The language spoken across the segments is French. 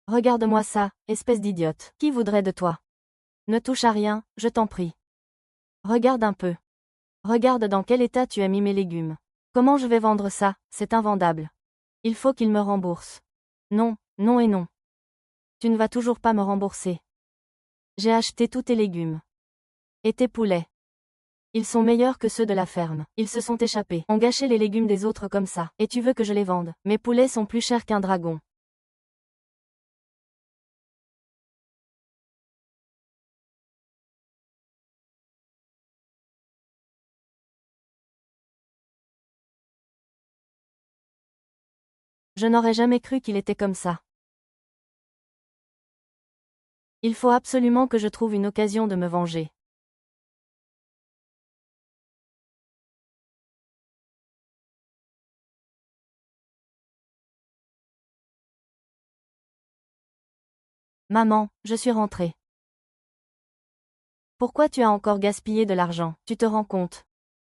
Regarde-moi ça, espèce d'idiote. Qui voudrait de toi? Ne touche à rien, je t'en prie. Regarde un peu. Regarde dans quel état tu as mis mes légumes. Comment je vais vendre ça, c'est invendable. Il faut qu'il me rembourse. Non, non et non. Tu ne vas toujours pas me rembourser. J'ai acheté tous tes légumes. Et tes poulets. Ils sont meilleurs que ceux de la ferme. Ils se sont échappés, ont gâché les légumes des autres comme ça. Et tu veux que je les vende? Mes poulets sont plus chers qu'un dragon. Je n'aurais jamais cru qu'il était comme ça. Il faut absolument que je trouve une occasion de me venger. Maman, je suis rentrée. Pourquoi tu as encore gaspillé de l'argent? Tu te rends compte?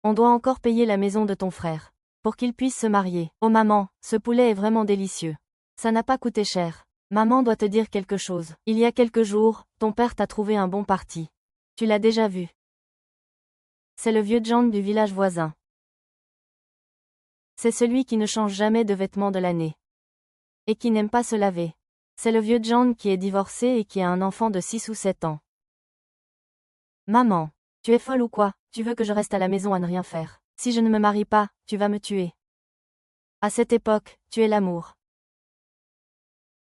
On doit encore payer la maison de ton frère. Pour qu'il puisse se marier. Oh maman, ce poulet est vraiment délicieux. Ça n'a pas coûté cher. Maman doit te dire quelque chose. Il y a quelques jours, ton père t'a trouvé un bon parti. Tu l'as déjà vu. C'est le vieux John du village voisin. C'est celui qui ne change jamais de vêtements de l'année. Et qui n'aime pas se laver. C'est le vieux John qui est divorcé et qui a un enfant de 6 ou 7 ans. Maman, tu es folle ou quoi? Tu veux que je reste à la maison à ne rien faire? Si je ne me marie pas, tu vas me tuer. À cette époque, tu es l'amour.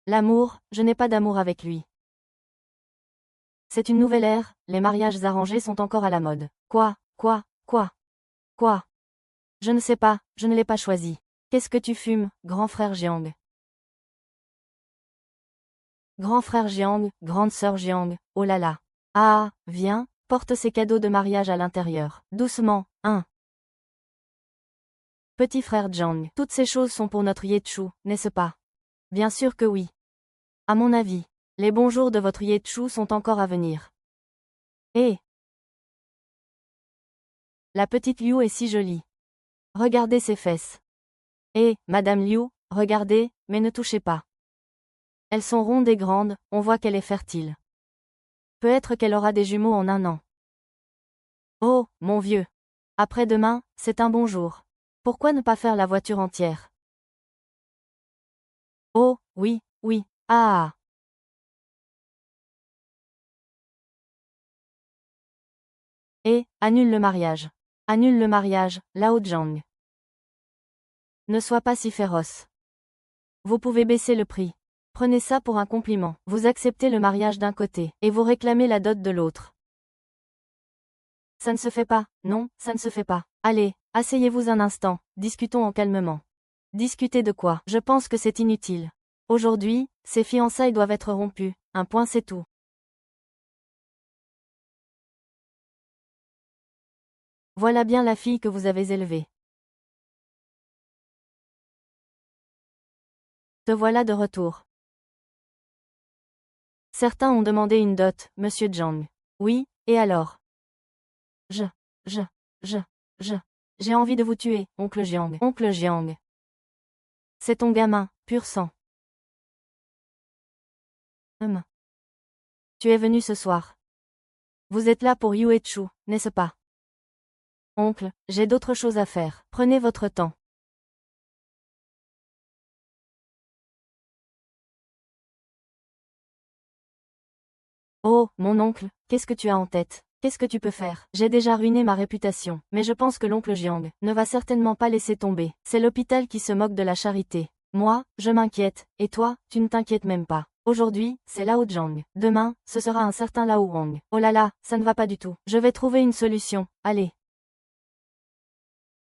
L'amour, je n'ai pas d'amour avec lui. C'est une nouvelle ère, les mariages arrangés sont encore à la mode. Quoi? Je ne sais pas, je ne l'ai pas choisi. Qu'est-ce que tu fumes, grand frère Jiang? Grand frère Jiang, grande sœur Jiang, oh là là. Ah, viens, porte ces cadeaux de mariage à l'intérieur. Doucement, hein. Petit frère Jiang, toutes ces choses sont pour notre Yetchu, n'est-ce pas? Bien sûr que oui. À mon avis, les bons jours de votre Yetchu sont encore à venir. Eh! La petite Liu est si jolie. Regardez ses fesses. Eh, Madame Liu, regardez, mais ne touchez pas. Elles sont rondes et grandes, on voit qu'elle est fertile. Peut-être qu'elle aura des jumeaux en un an. Oh, mon vieux. Après-demain, c'est un bon jour. Pourquoi ne pas faire la voiture entière? Oh, oui, oui, ah. Et, annule le mariage. Annule le mariage, Lao Zhang. Ne sois pas si féroce. Vous pouvez baisser le prix. Prenez ça pour un compliment. Vous acceptez le mariage d'un côté, et vous réclamez la dot de l'autre. Ça ne se fait pas, non, ça ne se fait pas. Allez, asseyez-vous un instant, discutons en calmement. Discuter de quoi? Je pense que c'est inutile. Aujourd'hui, ces fiançailles doivent être rompues, un point c'est tout. Voilà bien la fille que vous avez élevée. Te voilà de retour. Certains ont demandé une dot, monsieur Zhang. Oui, et alors? Je, je, je, j'ai envie de vous tuer, oncle Jiang. Oncle Jiang. C'est ton gamin, pur sang. Tu es venu ce soir. Vous êtes là pour Yuechu, n'est-ce pas? Oncle, j'ai d'autres choses à faire. Prenez votre temps. Oh, mon oncle, qu'est-ce que tu as en tête? Qu'est-ce que tu peux faire? J'ai déjà ruiné ma réputation, mais je pense que l'oncle Jiang ne va certainement pas laisser tomber. C'est l'hôpital qui se moque de la charité. Moi, je m'inquiète, et toi, tu ne t'inquiètes même pas. Aujourd'hui, c'est Lao Zhang. Demain, ce sera un certain Lao Wang. Oh là là, ça ne va pas du tout. Je vais trouver une solution, allez.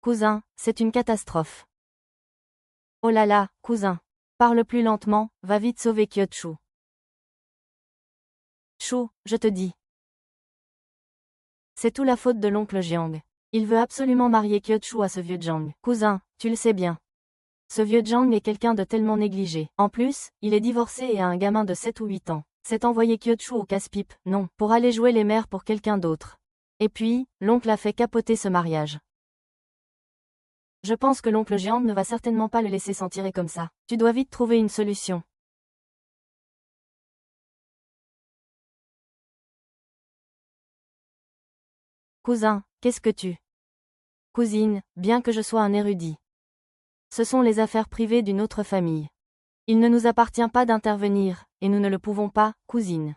Cousin, c'est une catastrophe. Oh là là, cousin. Parle plus lentement, va vite sauver Kyotchu. Chou, je te dis. C'est tout la faute de l'oncle Jiang. Il veut absolument marier Kyotchu à ce vieux Jiang. Cousin, tu le sais bien. Ce vieux Jiang est quelqu'un de tellement négligé. En plus, il est divorcé et a un gamin de 7 ou 8 ans. C'est envoyer Kyotchu au casse-pipe, non, pour aller jouer les mères pour quelqu'un d'autre. Et puis, l'oncle a fait capoter ce mariage. Je pense que l'oncle Jiang ne va certainement pas le laisser s'en tirer comme ça. Tu dois vite trouver une solution. Cousin, qu'est-ce que tu... Cousine, bien que je sois un érudit. Ce sont les affaires privées d'une autre famille. Il ne nous appartient pas d'intervenir, et nous ne le pouvons pas, cousine.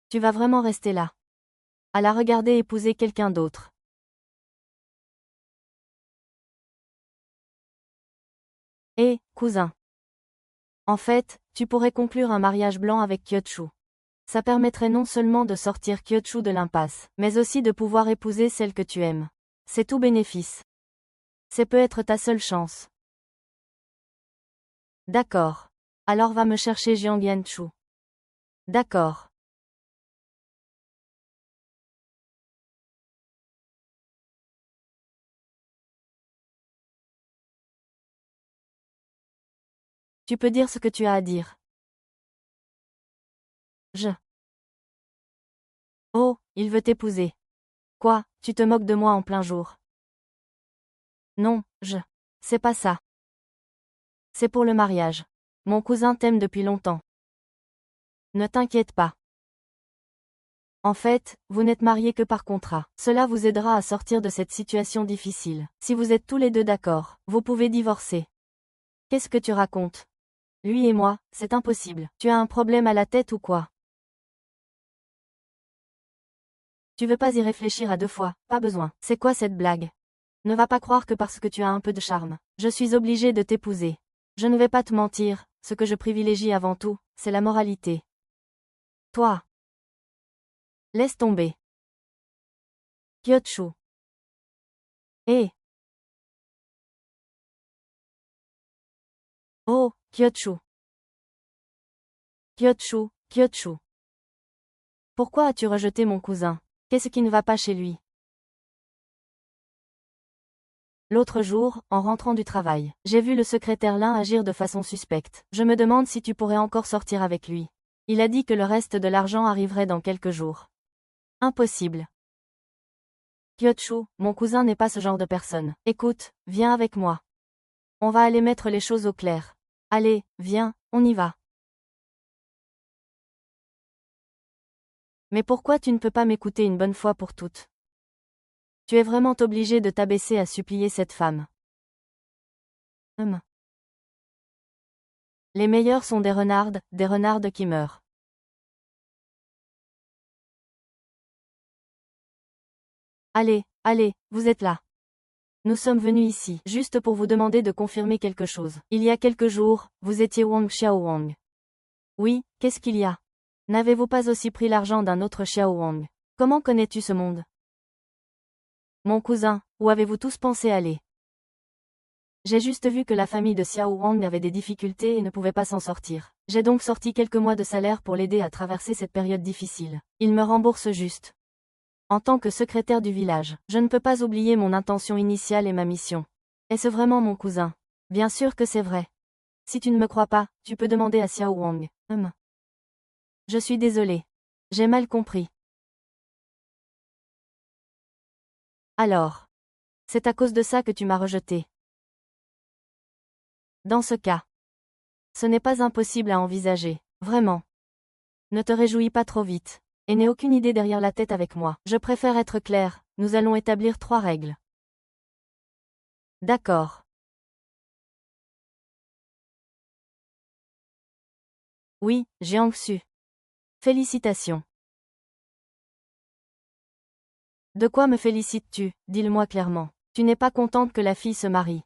Tu vas vraiment rester là. À la regarder épouser quelqu'un d'autre. Cousin. En fait, tu pourrais conclure un mariage blanc avec Kyochu. Ça permettrait non seulement de sortir Kyochu de l'impasse, mais aussi de pouvoir épouser celle que tu aimes. C'est tout bénéfice. C'est peut être ta seule chance. D'accord. Alors va me chercher Jiang Yanchu. D'accord. Tu peux dire ce que tu as à dire. Oh, il veut t'épouser. Quoi, tu te moques de moi en plein jour? Non, C'est pas ça. C'est pour le mariage. Mon cousin t'aime depuis longtemps. Ne t'inquiète pas. En fait, vous n'êtes mariés que par contrat. Cela vous aidera à sortir de cette situation difficile. Si vous êtes tous les deux d'accord, vous pouvez divorcer. Qu'est-ce que tu racontes? Lui et moi, c'est impossible. Tu as un problème à la tête ou quoi? Tu veux pas y réfléchir à deux fois, pas besoin. C'est quoi cette blague? Ne va pas croire que parce que tu as un peu de charme, je suis obligée de t'épouser. Je ne vais pas te mentir, ce que je privilégie avant tout, c'est la moralité. Toi. Laisse tomber. Kyochu. Eh. Oh, Kyochu. Kyochu. Pourquoi as-tu rejeté mon cousin? Qu'est-ce qui ne va pas chez lui? L'autre jour, en rentrant du travail, j'ai vu le secrétaire Lin agir de façon suspecte. Je me demande si tu pourrais encore sortir avec lui. Il a dit que le reste de l'argent arriverait dans quelques jours. Impossible. Kyochu, mon cousin n'est pas ce genre de personne. Écoute, viens avec moi. On va aller mettre les choses au clair. Allez, viens, on y va. Mais pourquoi tu ne peux pas m'écouter une bonne fois pour toutes? Tu es vraiment obligé de t'abaisser à supplier cette femme. Les meilleurs sont des renardes qui meurent. Allez, vous êtes là. Nous sommes venus ici, juste pour vous demander de confirmer quelque chose. Il y a quelques jours, vous étiez Wang Xiao Wang. Oui, qu'est-ce qu'il y a? N'avez-vous pas aussi pris l'argent d'un autre Xiao Wang? Comment connais-tu ce monde? Mon cousin, où avez-vous tous pensé aller? J'ai juste vu que la famille de Xiao Wang avait des difficultés et ne pouvait pas s'en sortir. J'ai donc sorti quelques mois de salaire pour l'aider à traverser cette période difficile. Il me rembourse juste. En tant que secrétaire du village, je ne peux pas oublier mon intention initiale et ma mission. Est-ce vraiment mon cousin? Bien sûr que c'est vrai. Si tu ne me crois pas, tu peux demander à Xiao Wang. Je suis désolé. J'ai mal compris. Alors. C'est à cause de ça que tu m'as rejeté. Dans ce cas. Ce n'est pas impossible à envisager, vraiment. Ne te réjouis pas trop vite. Et n'aie aucune idée derrière la tête avec moi. Je préfère être clair, nous allons établir 3 règles. D'accord. Oui, Jiangsu. Félicitations. De quoi me félicites-tu? Dis-le-moi clairement. Tu n'es pas contente que la fille se marie.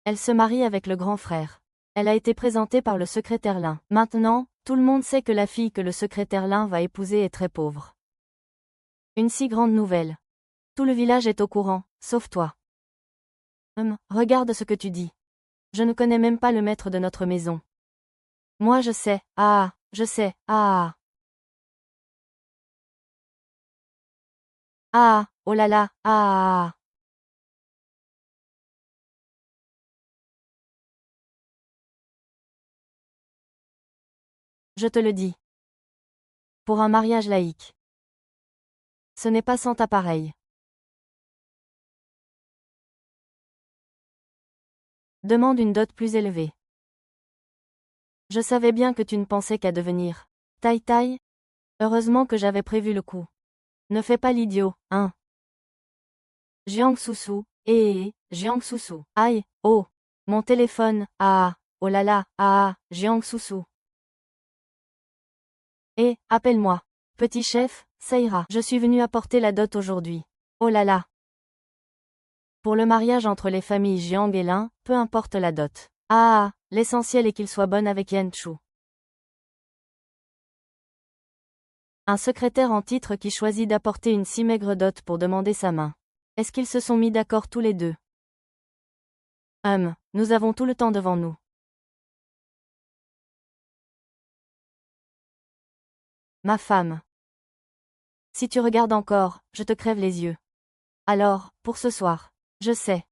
Elle se marie avec le grand frère. Elle a été présentée par le secrétaire Lin. Maintenant, tout le monde sait que la fille que le secrétaire Lin va épouser est très pauvre. Une si grande nouvelle. Tout le village est au courant, sauf toi. Regarde ce que tu dis. Je ne connais même pas le maître de notre maison. Moi je sais, je sais, oh là là, Je te le dis. Pour un mariage laïque. Ce n'est pas sans ta pareille. Demande une dot plus élevée. Je savais bien que tu ne pensais qu'à devenir Tai Tai. Heureusement que j'avais prévu le coup. Ne fais pas l'idiot, hein. Jiang Susu, Jiang Susu. Aïe, oh, mon téléphone, oh là là, Jiang Susu. Appelle-moi. Petit chef, ça ira. Je suis venu apporter la dot aujourd'hui. Oh là là. Pour le mariage entre les familles Jiang et Lin, peu importe la dot. L'essentiel est qu'il soit bon avec Yan Chu. Un secrétaire en titre qui choisit d'apporter une si maigre dot pour demander sa main. Est-ce qu'ils se sont mis d'accord tous les deux? Nous avons tout le temps devant nous. Ma femme. Si tu regardes encore, je te crève les yeux. Alors, pour ce soir. Je sais.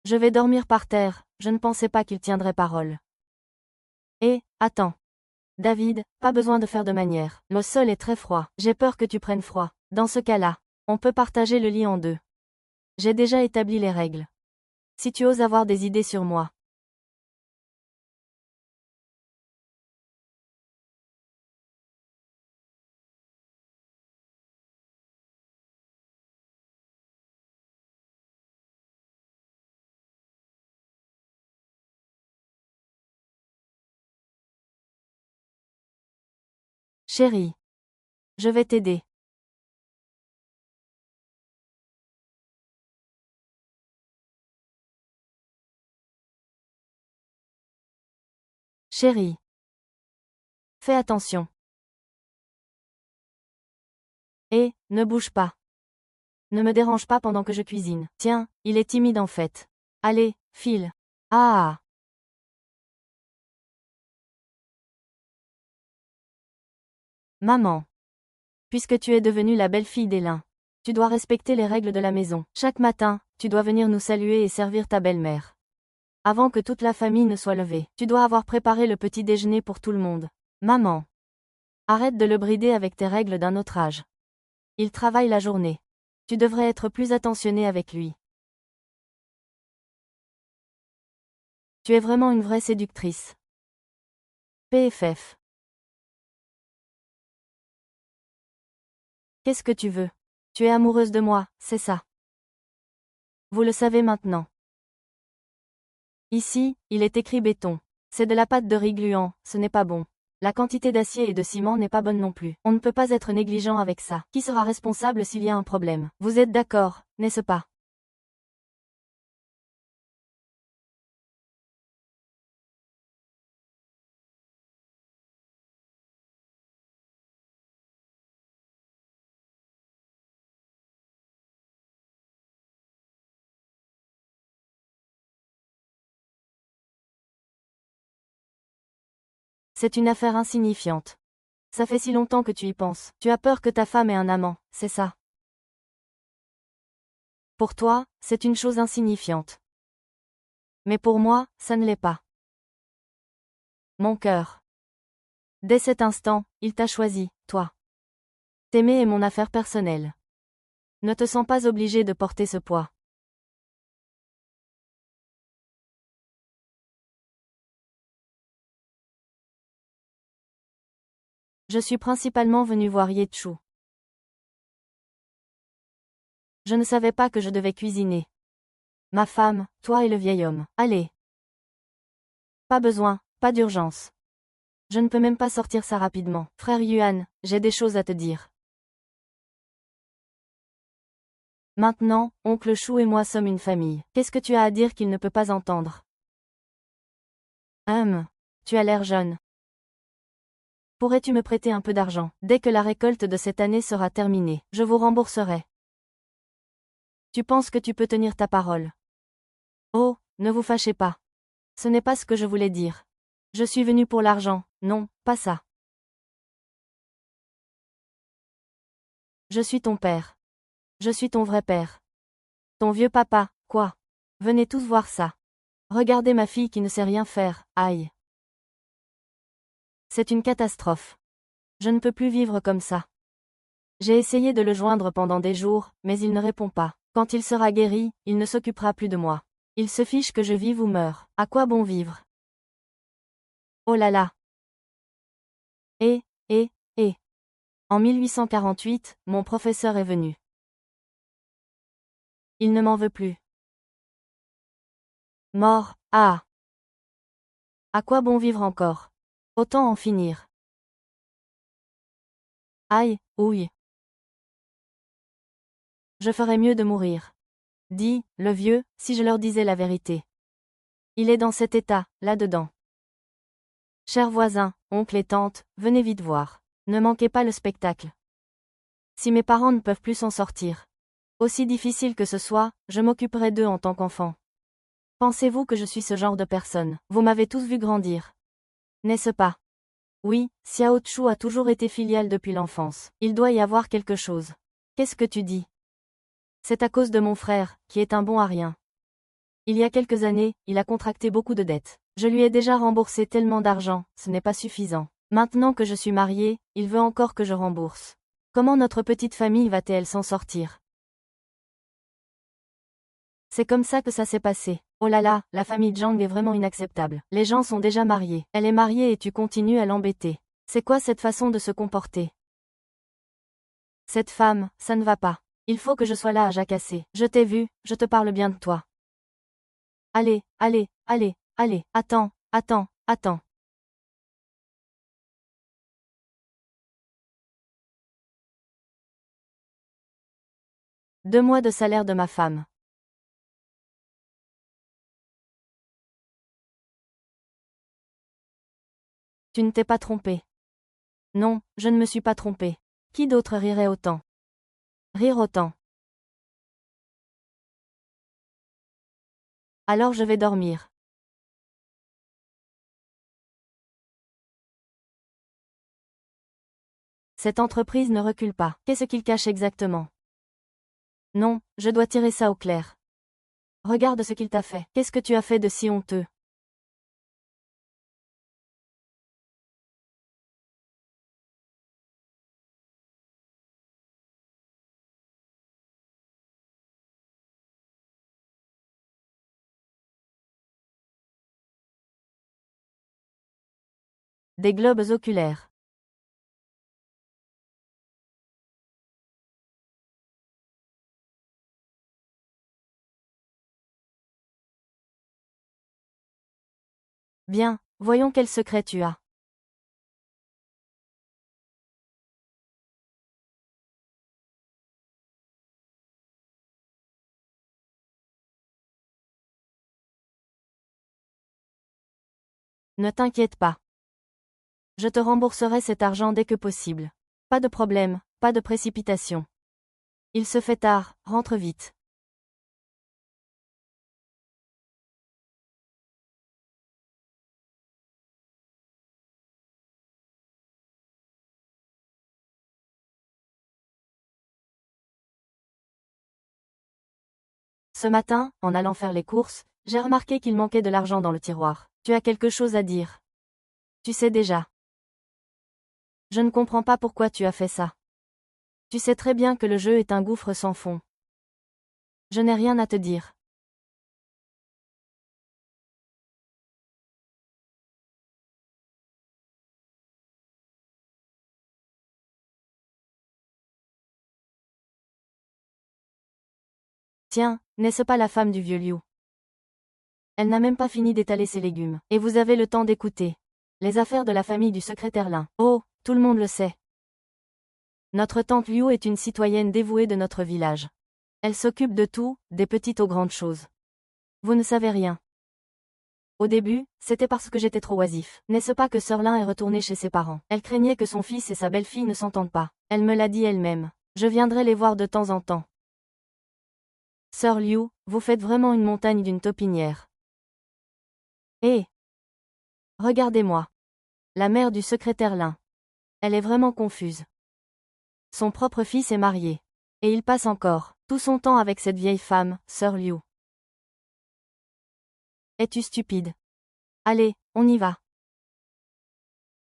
Je vais dormir par terre, je ne pensais pas qu'il tiendrait parole. Attends. David, pas besoin de faire de manière. Le sol est très froid. J'ai peur que tu prennes froid. Dans ce cas-là, on peut partager le lit en deux. J'ai déjà établi les règles. Si tu oses avoir des idées sur moi. Chérie. Je vais t'aider. Chérie. Fais attention. Ne bouge pas. Ne me dérange pas pendant que je cuisine. Tiens, il est timide en fait. Allez, file. Maman. Puisque tu es devenue la belle-fille d'Elin, tu dois respecter les règles de la maison. Chaque matin, tu dois venir nous saluer et servir ta belle-mère. Avant que toute la famille ne soit levée, tu dois avoir préparé le petit déjeuner pour tout le monde. Maman. Arrête de le brider avec tes règles d'un autre âge. Il travaille la journée. Tu devrais être plus attentionné avec lui. Tu es vraiment une vraie séductrice. PFF. Qu'est-ce que tu veux? Tu es amoureuse de moi, c'est ça. Vous le savez maintenant. Ici, il est écrit béton. C'est de la pâte de riz gluant, ce n'est pas bon. La quantité d'acier et de ciment n'est pas bonne non plus. On ne peut pas être négligent avec ça. Qui sera responsable s'il y a un problème? Vous êtes d'accord, n'est-ce pas? C'est une affaire insignifiante. Ça fait si longtemps que tu y penses. Tu as peur que ta femme ait un amant, c'est ça? Pour toi, c'est une chose insignifiante. Mais pour moi, ça ne l'est pas. Mon cœur. Dès cet instant, il t'a choisi, toi. T'aimer est mon affaire personnelle. Ne te sens pas obligé de porter ce poids. Je suis principalement venu voir Yetchu. Je ne savais pas que je devais cuisiner. Ma femme, toi et le vieil homme. Allez. Pas besoin, pas d'urgence. Je ne peux même pas sortir ça rapidement. Frère Yuan, j'ai des choses à te dire. Maintenant, oncle Chou et moi sommes une famille. Qu'est-ce que tu as à dire qu'il ne peut pas entendre? Tu as l'air jeune. Pourrais-tu me prêter un peu d'argent? Dès que la récolte de cette année sera terminée, je vous rembourserai. Tu penses que tu peux tenir ta parole? Oh, ne vous fâchez pas. Ce n'est pas ce que je voulais dire. Je suis venu pour l'argent, non, pas ça. Je suis ton père. Je suis ton vrai père. Ton vieux papa, quoi? Venez tous voir ça. Regardez ma fille qui ne sait rien faire, aïe. C'est une catastrophe. Je ne peux plus vivre comme ça. J'ai essayé de le joindre pendant des jours, mais il ne répond pas. Quand il sera guéri, il ne s'occupera plus de moi. Il se fiche que je vive ou meure. À quoi bon vivre? Oh là là. Et. En 1848, mon professeur est venu. Il ne m'en veut plus. Mort, ah. À quoi bon vivre encore? Autant en finir. Aïe, ouille. Je ferais mieux de mourir. Dit, le vieux, si je leur disais la vérité. Il est dans cet état, là-dedans. Chers voisins, oncles et tantes, venez vite voir. Ne manquez pas le spectacle. Si mes parents ne peuvent plus s'en sortir, aussi difficile que ce soit, je m'occuperai d'eux en tant qu'enfant. Pensez-vous que je suis ce genre de personne? Vous m'avez tous vu grandir. N'est-ce pas? Oui, Xiao Chu a toujours été filiale depuis l'enfance. Il doit y avoir quelque chose. Qu'est-ce que tu dis? C'est à cause de mon frère, qui est un bon à rien. Il y a quelques années, il a contracté beaucoup de dettes. Je lui ai déjà remboursé tellement d'argent, ce n'est pas suffisant. Maintenant que je suis mariée, il veut encore que je rembourse. Comment notre petite famille va-t-elle s'en sortir? C'est comme ça que ça s'est passé. Oh là là, la famille Zhang est vraiment inacceptable. Les gens sont déjà mariés. Elle est mariée et tu continues à l'embêter. C'est quoi cette façon de se comporter? Cette femme, ça ne va pas. Il faut que je sois là à jacasser. Je t'ai vu, je te parle bien de toi. Allez, allez, allez, allez, attends, attends, attends. Deux mois de salaire de ma femme. Tu ne t'es pas trompé. Non, je ne me suis pas trompé. Qui d'autre rirait autant? Rire autant. Alors je vais dormir. Cette entreprise ne recule pas. Qu'est-ce qu'il cache exactement? Non, je dois tirer ça au clair. Regarde ce qu'il t'a fait. Qu'est-ce que tu as fait de si honteux? Des globes oculaires. Bien, voyons quel secret tu as. Ne t'inquiète pas. Je te rembourserai cet argent dès que possible. Pas de problème, pas de précipitation. Il se fait tard, rentre vite. Ce matin, en allant faire les courses, j'ai remarqué qu'il manquait de l'argent dans le tiroir. Tu as quelque chose à dire? Tu sais déjà. Je ne comprends pas pourquoi tu as fait ça. Tu sais très bien que le jeu est un gouffre sans fond. Je n'ai rien à te dire. Tiens, n'est-ce pas la femme du vieux Liu? Elle n'a même pas fini d'étaler ses légumes. Et vous avez le temps d'écouter. Les affaires de la famille du secrétaire Lin. Oh, tout le monde le sait. Notre tante Liu est une citoyenne dévouée de notre village. Elle s'occupe de tout, des petites aux grandes choses. Vous ne savez rien. Au début, c'était parce que j'étais trop oisif. N'est-ce pas que Sir Lin est retourné chez ses parents? Elle craignait que son fils et sa belle-fille ne s'entendent pas. Elle me l'a dit elle-même. Je viendrai les voir de temps en temps. Sir Liu, vous faites vraiment une montagne d'une taupinière. Hé! Regardez-moi. La mère du secrétaire Lin. Elle est vraiment confuse. Son propre fils est marié. Et il passe encore tout son temps avec cette vieille femme, Sir Liu. Es-tu stupide? Allez, on y va.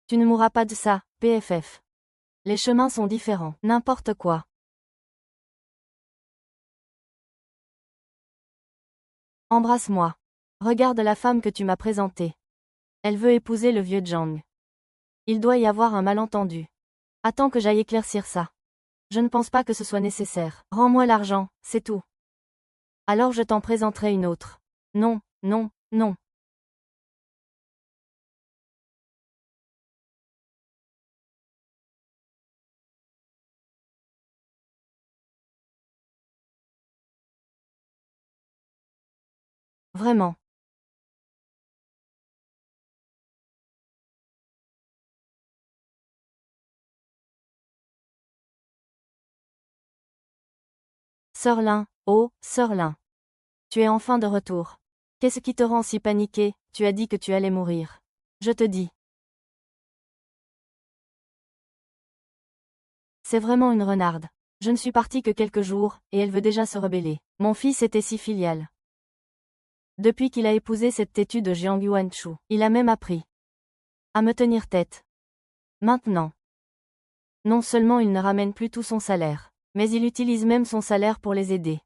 Tu ne mourras pas de ça, PFF. Les chemins sont différents. N'importe quoi. Embrasse-moi. Regarde la femme que tu m'as présentée. Elle veut épouser le vieux Zhang. Il doit y avoir un malentendu. Attends que j'aille éclaircir ça. Je ne pense pas que ce soit nécessaire. Rends-moi l'argent, c'est tout. Alors je t'en présenterai une autre. Non, non, non. Vraiment. Sœur Lin, oh, Sœur Lin. Tu es enfin de retour. Qu'est-ce qui te rend si paniquée? Tu as dit que tu allais mourir. Je te dis. C'est vraiment une renarde. Je ne suis partie que quelques jours, et elle veut déjà se rebeller. Mon fils était si filial. Depuis qu'il a épousé cette têtue de Jiang Yuanchu, il a même appris à me tenir tête. Maintenant. Non seulement il ne ramène plus tout son salaire, mais il utilise même son salaire pour les aider.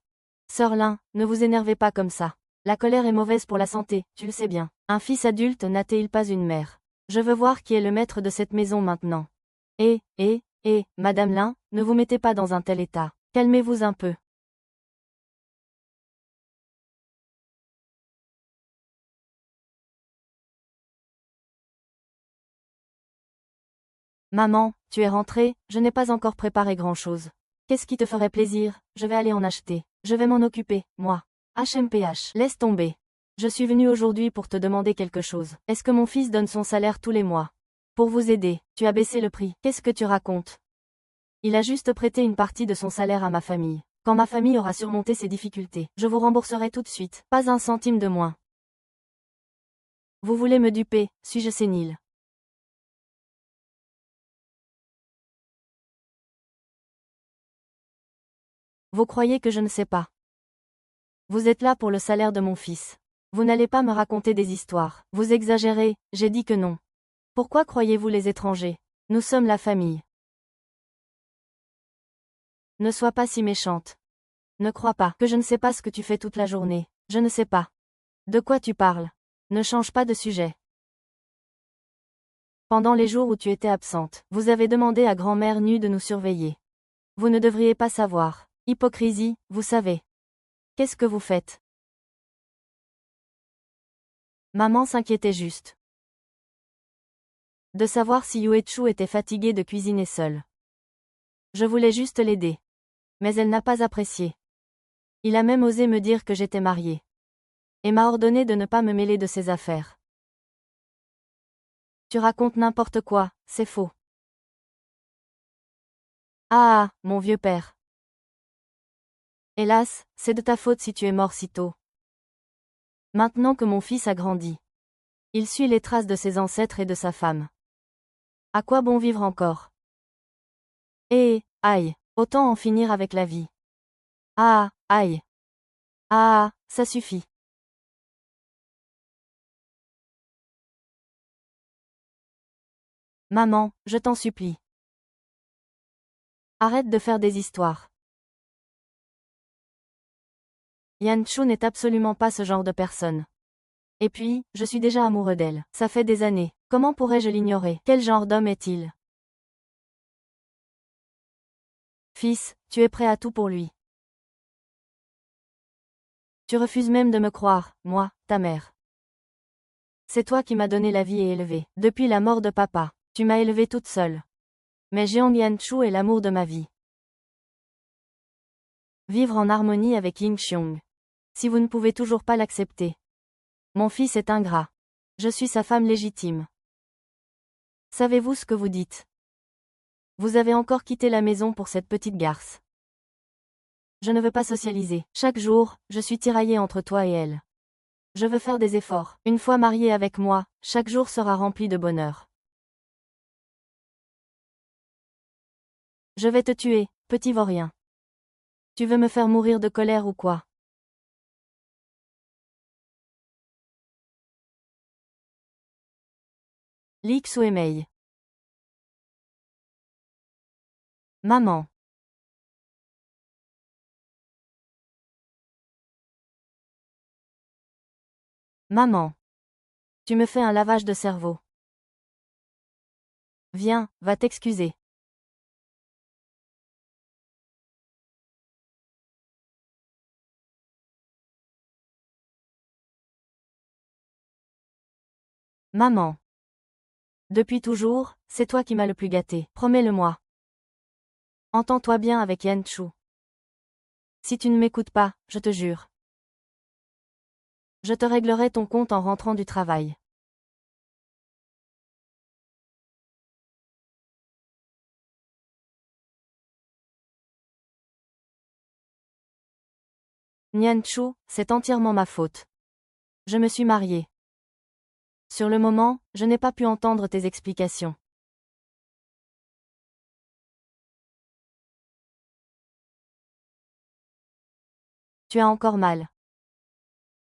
Sœur Lin, ne vous énervez pas comme ça. La colère est mauvaise pour la santé, tu le sais bien. Un fils adulte n'a-t-il pas une mère? Je veux voir qui est le maître de cette maison maintenant. Madame Lin, ne vous mettez pas dans un tel état. Calmez-vous un peu. Maman, tu es rentrée, je n'ai pas encore préparé grand-chose. Qu'est-ce qui te ferait plaisir? Je vais aller en acheter. Je vais m'en occuper, moi. HMPH, laisse tomber. Je suis venue aujourd'hui pour te demander quelque chose. Est-ce que mon fils donne son salaire tous les mois? Pour vous aider, tu as baissé le prix. Qu'est-ce que tu racontes? Il a juste prêté une partie de son salaire à ma famille. Quand ma famille aura surmonté ses difficultés, je vous rembourserai tout de suite. Pas un centime de moins. Vous voulez me duper, suis-je sénile? Vous croyez que je ne sais pas? Vous êtes là pour le salaire de mon fils. Vous n'allez pas me raconter des histoires. Vous exagérez, j'ai dit que non. Pourquoi croyez-vous les étrangers? Nous sommes la famille. Ne sois pas si méchante. Ne crois pas que je ne sais pas ce que tu fais toute la journée. Je ne sais pas. De quoi tu parles? Ne change pas de sujet. Pendant les jours où tu étais absente, vous avez demandé à grand-mère nue de nous surveiller. Vous ne devriez pas savoir. Hypocrisie, vous savez. Qu'est-ce que vous faites? Maman s'inquiétait juste de savoir si Yuechu était fatiguée de cuisiner seule. Je voulais juste l'aider. Mais elle n'a pas apprécié. Il a même osé me dire que j'étais mariée. Et m'a ordonné de ne pas me mêler de ses affaires. Tu racontes n'importe quoi, c'est faux. Ah, mon vieux père. Hélas, c'est de ta faute si tu es mort si tôt. Maintenant que mon fils a grandi. Il suit les traces de ses ancêtres et de sa femme. À quoi bon vivre encore? Aïe, autant en finir avec la vie. Ah, aïe. Ah, ça suffit. Maman, je t'en supplie. Arrête de faire des histoires. Yan Chu n'est absolument pas ce genre de personne. Et puis, je suis déjà amoureux d'elle. Ça fait des années. Comment pourrais-je l'ignorer? Quel genre d'homme est-il? Fils, tu es prêt à tout pour lui. Tu refuses même de me croire, moi, ta mère. C'est toi qui m'as donné la vie et élevé. Depuis la mort de papa, tu m'as élevée toute seule. Mais Jiang Yanchu est l'amour de ma vie. Vivre en harmonie avec Ying Xiong. Si vous ne pouvez toujours pas l'accepter. Mon fils est ingrat. Je suis sa femme légitime. Savez-vous ce que vous dites? Vous avez encore quitté la maison pour cette petite garce. Je ne veux pas socialiser. Chaque jour, je suis tiraillée entre toi et elle. Je veux faire des efforts. Une fois mariée avec moi, chaque jour sera rempli de bonheur. Je vais te tuer, petit vaurien. Tu veux me faire mourir de colère ou quoi? Li Xuemei. Maman. Maman. Tu me fais un lavage de cerveau. Viens, va t'excuser. Maman. Depuis toujours, c'est toi qui m'as le plus gâté. Promets-le-moi. Entends-toi bien avec Yan Chu. Si tu ne m'écoutes pas, je te jure. Je te réglerai ton compte en rentrant du travail. Nyan Chu, c'est entièrement ma faute. Je me suis mariée. Sur le moment, je n'ai pas pu entendre tes explications. Tu as encore mal.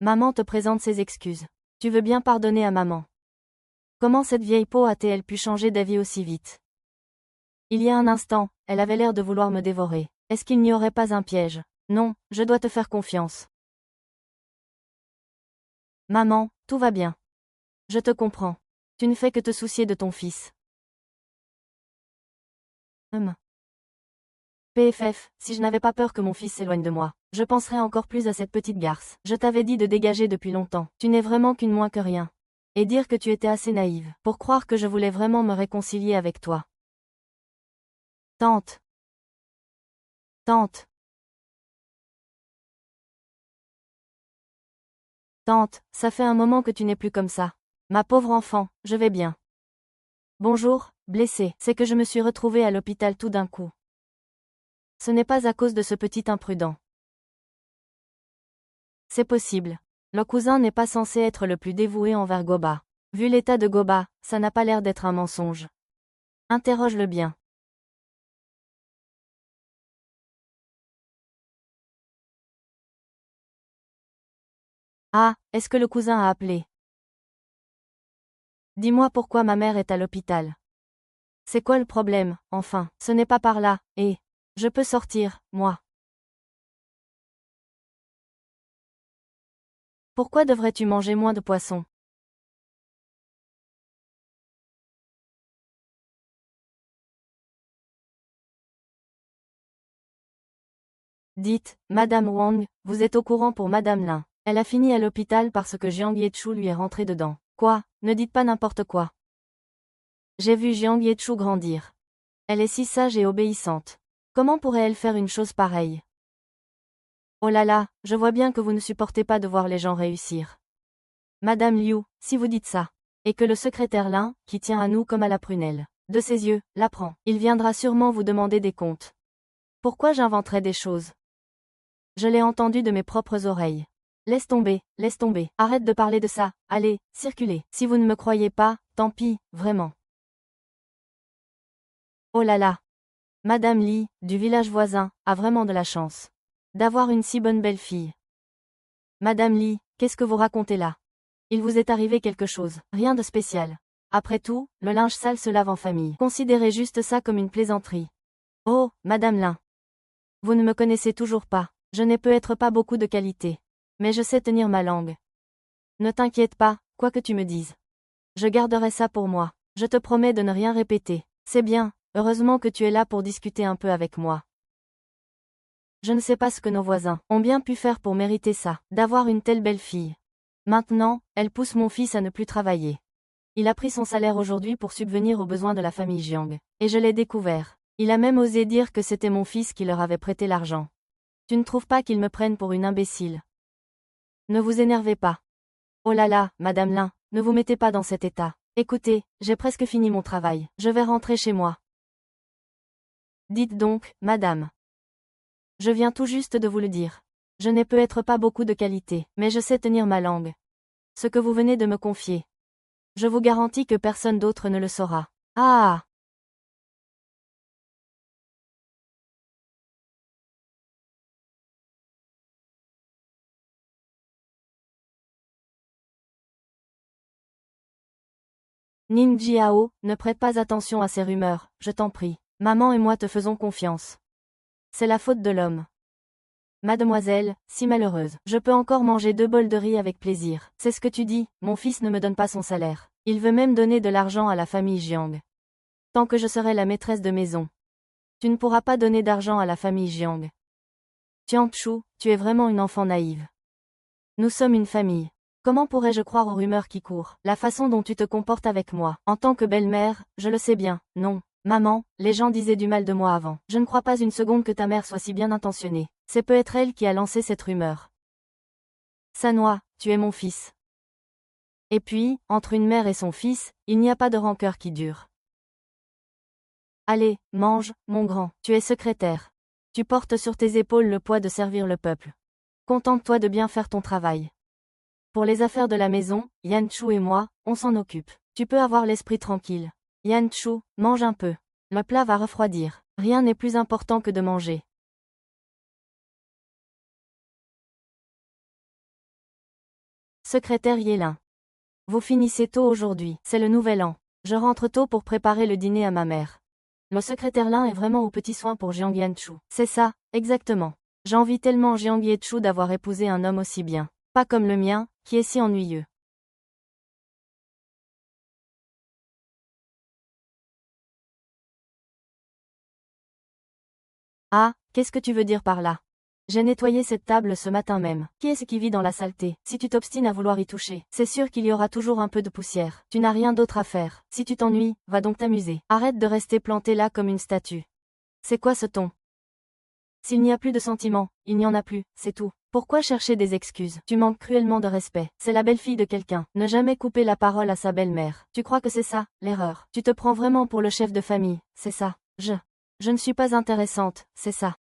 Maman te présente ses excuses. Tu veux bien pardonner à maman. Comment cette vieille peau a-t-elle pu changer d'avis aussi vite? Il y a un instant, elle avait l'air de vouloir me dévorer. Est-ce qu'il n'y aurait pas un piège? Non, je dois te faire confiance. Maman, tout va bien. Je te comprends. Tu ne fais que te soucier de ton fils. PFF, si je n'avais pas peur que mon fils s'éloigne de moi, je penserais encore plus à cette petite garce. Je t'avais dit de dégager depuis longtemps. Tu n'es vraiment qu'une moins que rien. Et dire que tu étais assez naïve pour croire que je voulais vraiment me réconcilier avec toi. Tante. Tante. Tante, ça fait un moment que tu n'es plus comme ça. Ma pauvre enfant, je vais bien. Bonjour, blessé. C'est que je me suis retrouvée à l'hôpital tout d'un coup. Ce n'est pas à cause de ce petit imprudent. C'est possible. Le cousin n'est pas censé être le plus dévoué envers Goba. Vu l'état de Goba, ça n'a pas l'air d'être un mensonge. Interroge-le bien. Ah, est-ce que le cousin a appelé? Dis-moi pourquoi ma mère est à l'hôpital. C'est quoi le problème, enfin? Ce n'est pas par là, et je peux sortir, moi. Pourquoi devrais-tu manger moins de poisson? Dites, Madame Wang, vous êtes au courant pour Madame Lin. Elle a fini à l'hôpital parce que Jiang Yechu lui est rentré dedans. Quoi? Ne dites pas n'importe quoi. J'ai vu Jiang Yechu grandir. Elle est si sage et obéissante. Comment pourrait-elle faire une chose pareille? Oh là là, je vois bien que vous ne supportez pas de voir les gens réussir. Madame Liu, si vous dites ça, et que le secrétaire Lin, qui tient à nous comme à la prunelle, de ses yeux, l'apprend, il viendra sûrement vous demander des comptes. Pourquoi j'inventerais des choses? Je l'ai entendu de mes propres oreilles. Laisse tomber, arrête de parler de ça, allez, circulez. Si vous ne me croyez pas, tant pis, vraiment. Oh là là. Madame Li, du village voisin, a vraiment de la chance d'avoir une si bonne belle-fille. Madame Li, qu'est-ce que vous racontez là? Il vous est arrivé quelque chose, rien de spécial. Après tout, le linge sale se lave en famille. Considérez juste ça comme une plaisanterie. Oh, Madame Lin. Vous ne me connaissez toujours pas. Je n'ai peut-être pas beaucoup de qualités. Mais je sais tenir ma langue. Ne t'inquiète pas, quoi que tu me dises. Je garderai ça pour moi. Je te promets de ne rien répéter. C'est bien, heureusement que tu es là pour discuter un peu avec moi. Je ne sais pas ce que nos voisins ont bien pu faire pour mériter ça, d'avoir une telle belle fille. Maintenant, elle pousse mon fils à ne plus travailler. Il a pris son salaire aujourd'hui pour subvenir aux besoins de la famille Jiang. Et je l'ai découvert. Il a même osé dire que c'était mon fils qui leur avait prêté l'argent. Tu ne trouves pas qu'ils me prennent pour une imbécile? Ne vous énervez pas. Oh là là, Madame Lin, ne vous mettez pas dans cet état. Écoutez, j'ai presque fini mon travail. Je vais rentrer chez moi. Dites donc, Madame. Je viens tout juste de vous le dire. Je n'ai peut-être pas beaucoup de qualité, mais je sais tenir ma langue. Ce que vous venez de me confier. Je vous garantis que personne d'autre ne le saura. Ah! Ning Jiao, ne prête pas attention à ces rumeurs, je t'en prie. Maman et moi te faisons confiance. C'est la faute de l'homme. Mademoiselle, si malheureuse, je peux encore manger 2 bols de riz avec plaisir. C'est ce que tu dis, mon fils ne me donne pas son salaire. Il veut même donner de l'argent à la famille Jiang. Tant que je serai la maîtresse de maison. Tu ne pourras pas donner d'argent à la famille Jiang. Tiang Chu, tu es vraiment une enfant naïve. Nous sommes une famille. Comment pourrais-je croire aux rumeurs qui courent? La façon dont tu te comportes avec moi. En tant que belle-mère, je le sais bien. Non. Maman, les gens disaient du mal de moi avant. Je ne crois pas une seconde que ta mère soit si bien intentionnée. C'est peut-être elle qui a lancé cette rumeur. Sanoa, tu es mon fils. Et puis, entre une mère et son fils, il n'y a pas de rancœur qui dure. Allez, mange, mon grand. Tu es secrétaire. Tu portes sur tes épaules le poids de servir le peuple. Contente-toi de bien faire ton travail. Pour les affaires de la maison, Yanchu et moi, on s'en occupe. Tu peux avoir l'esprit tranquille. Yanchu, mange un peu. Le plat va refroidir. Rien n'est plus important que de manger. Secrétaire Yélin. Vous finissez tôt aujourd'hui, c'est le nouvel an. Je rentre tôt pour préparer le dîner à ma mère. Le secrétaire Lin est vraiment aux petits soins pour Jiang Yanchu. C'est ça, exactement. J'envie tellement Jiang Yanchu d'avoir épousé un homme aussi bien. Pas comme le mien, qui est si ennuyeux. Ah, qu'est-ce que tu veux dire par là? J'ai nettoyé cette table ce matin même. Qui est-ce qui vit dans la saleté? Si tu t'obstines à vouloir y toucher, c'est sûr qu'il y aura toujours un peu de poussière. Tu n'as rien d'autre à faire. Si tu t'ennuies, va donc t'amuser. Arrête de rester planté là comme une statue. C'est quoi ce ton? S'il n'y a plus de sentiments, il n'y en a plus, c'est tout. Pourquoi chercher des excuses? Tu manques cruellement de respect. C'est la belle-fille de quelqu'un. Ne jamais couper la parole à sa belle-mère. Tu crois que c'est ça, l'erreur? Tu te prends vraiment pour le chef de famille, c'est ça. Je ne suis pas intéressante, c'est ça.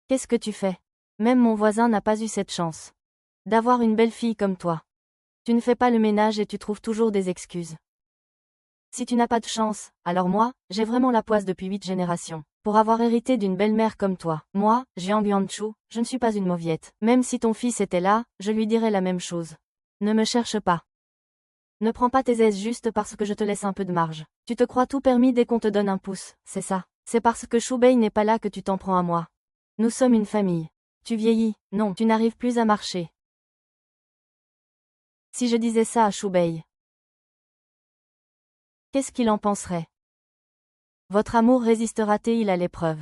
Qu'est-ce que tu fais? Même mon voisin n'a pas eu cette chance. D'avoir une belle-fille comme toi. Tu ne fais pas le ménage et tu trouves toujours des excuses. Si tu n'as pas de chance, alors moi, j'ai vraiment la poisse depuis 8 générations. Pour avoir hérité d'une belle-mère comme toi. Moi, Jiang Yuanchu, je ne suis pas une mauviette. Même si ton fils était là, je lui dirais la même chose. Ne me cherche pas. Ne prends pas tes aises juste parce que je te laisse un peu de marge. Tu te crois tout permis dès qu'on te donne un pouce, c'est ça. C'est parce que Shubei n'est pas là que tu t'en prends à moi. Nous sommes une famille. Tu vieillis, non, tu n'arrives plus à marcher. Si je disais ça à Shubei, qu'est-ce qu'il en penserait? Votre amour résistera-t-il à l'épreuve?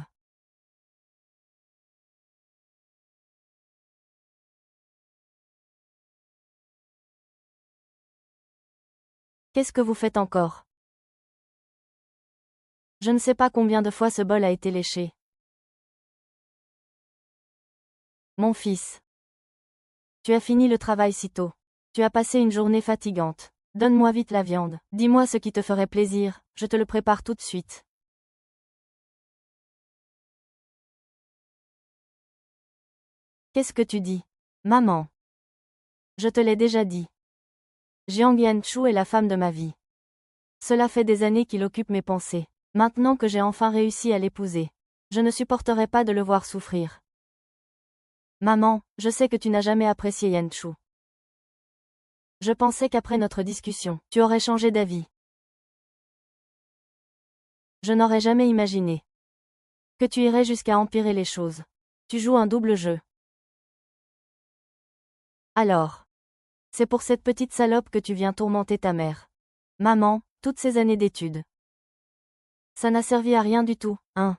Qu'est-ce que vous faites encore? Je ne sais pas combien de fois ce bol a été léché. Mon fils. Tu as fini le travail si tôt. Tu as passé une journée fatigante. Donne-moi vite la viande. Dis-moi ce qui te ferait plaisir, je te le prépare tout de suite. Qu'est-ce que tu dis? Maman. Je te l'ai déjà dit. Jiang Yanchu est la femme de ma vie. Cela fait des années qu'il occupe mes pensées. Maintenant que j'ai enfin réussi à l'épouser, je ne supporterai pas de le voir souffrir. Maman, je sais que tu n'as jamais apprécié Yanchu. Je pensais qu'après notre discussion, tu aurais changé d'avis. Je n'aurais jamais imaginé que tu irais jusqu'à empirer les choses. Tu joues un double jeu. Alors, c'est pour cette petite salope que tu viens tourmenter ta mère. Maman, toutes ces années d'études. Ça n'a servi à rien du tout, hein.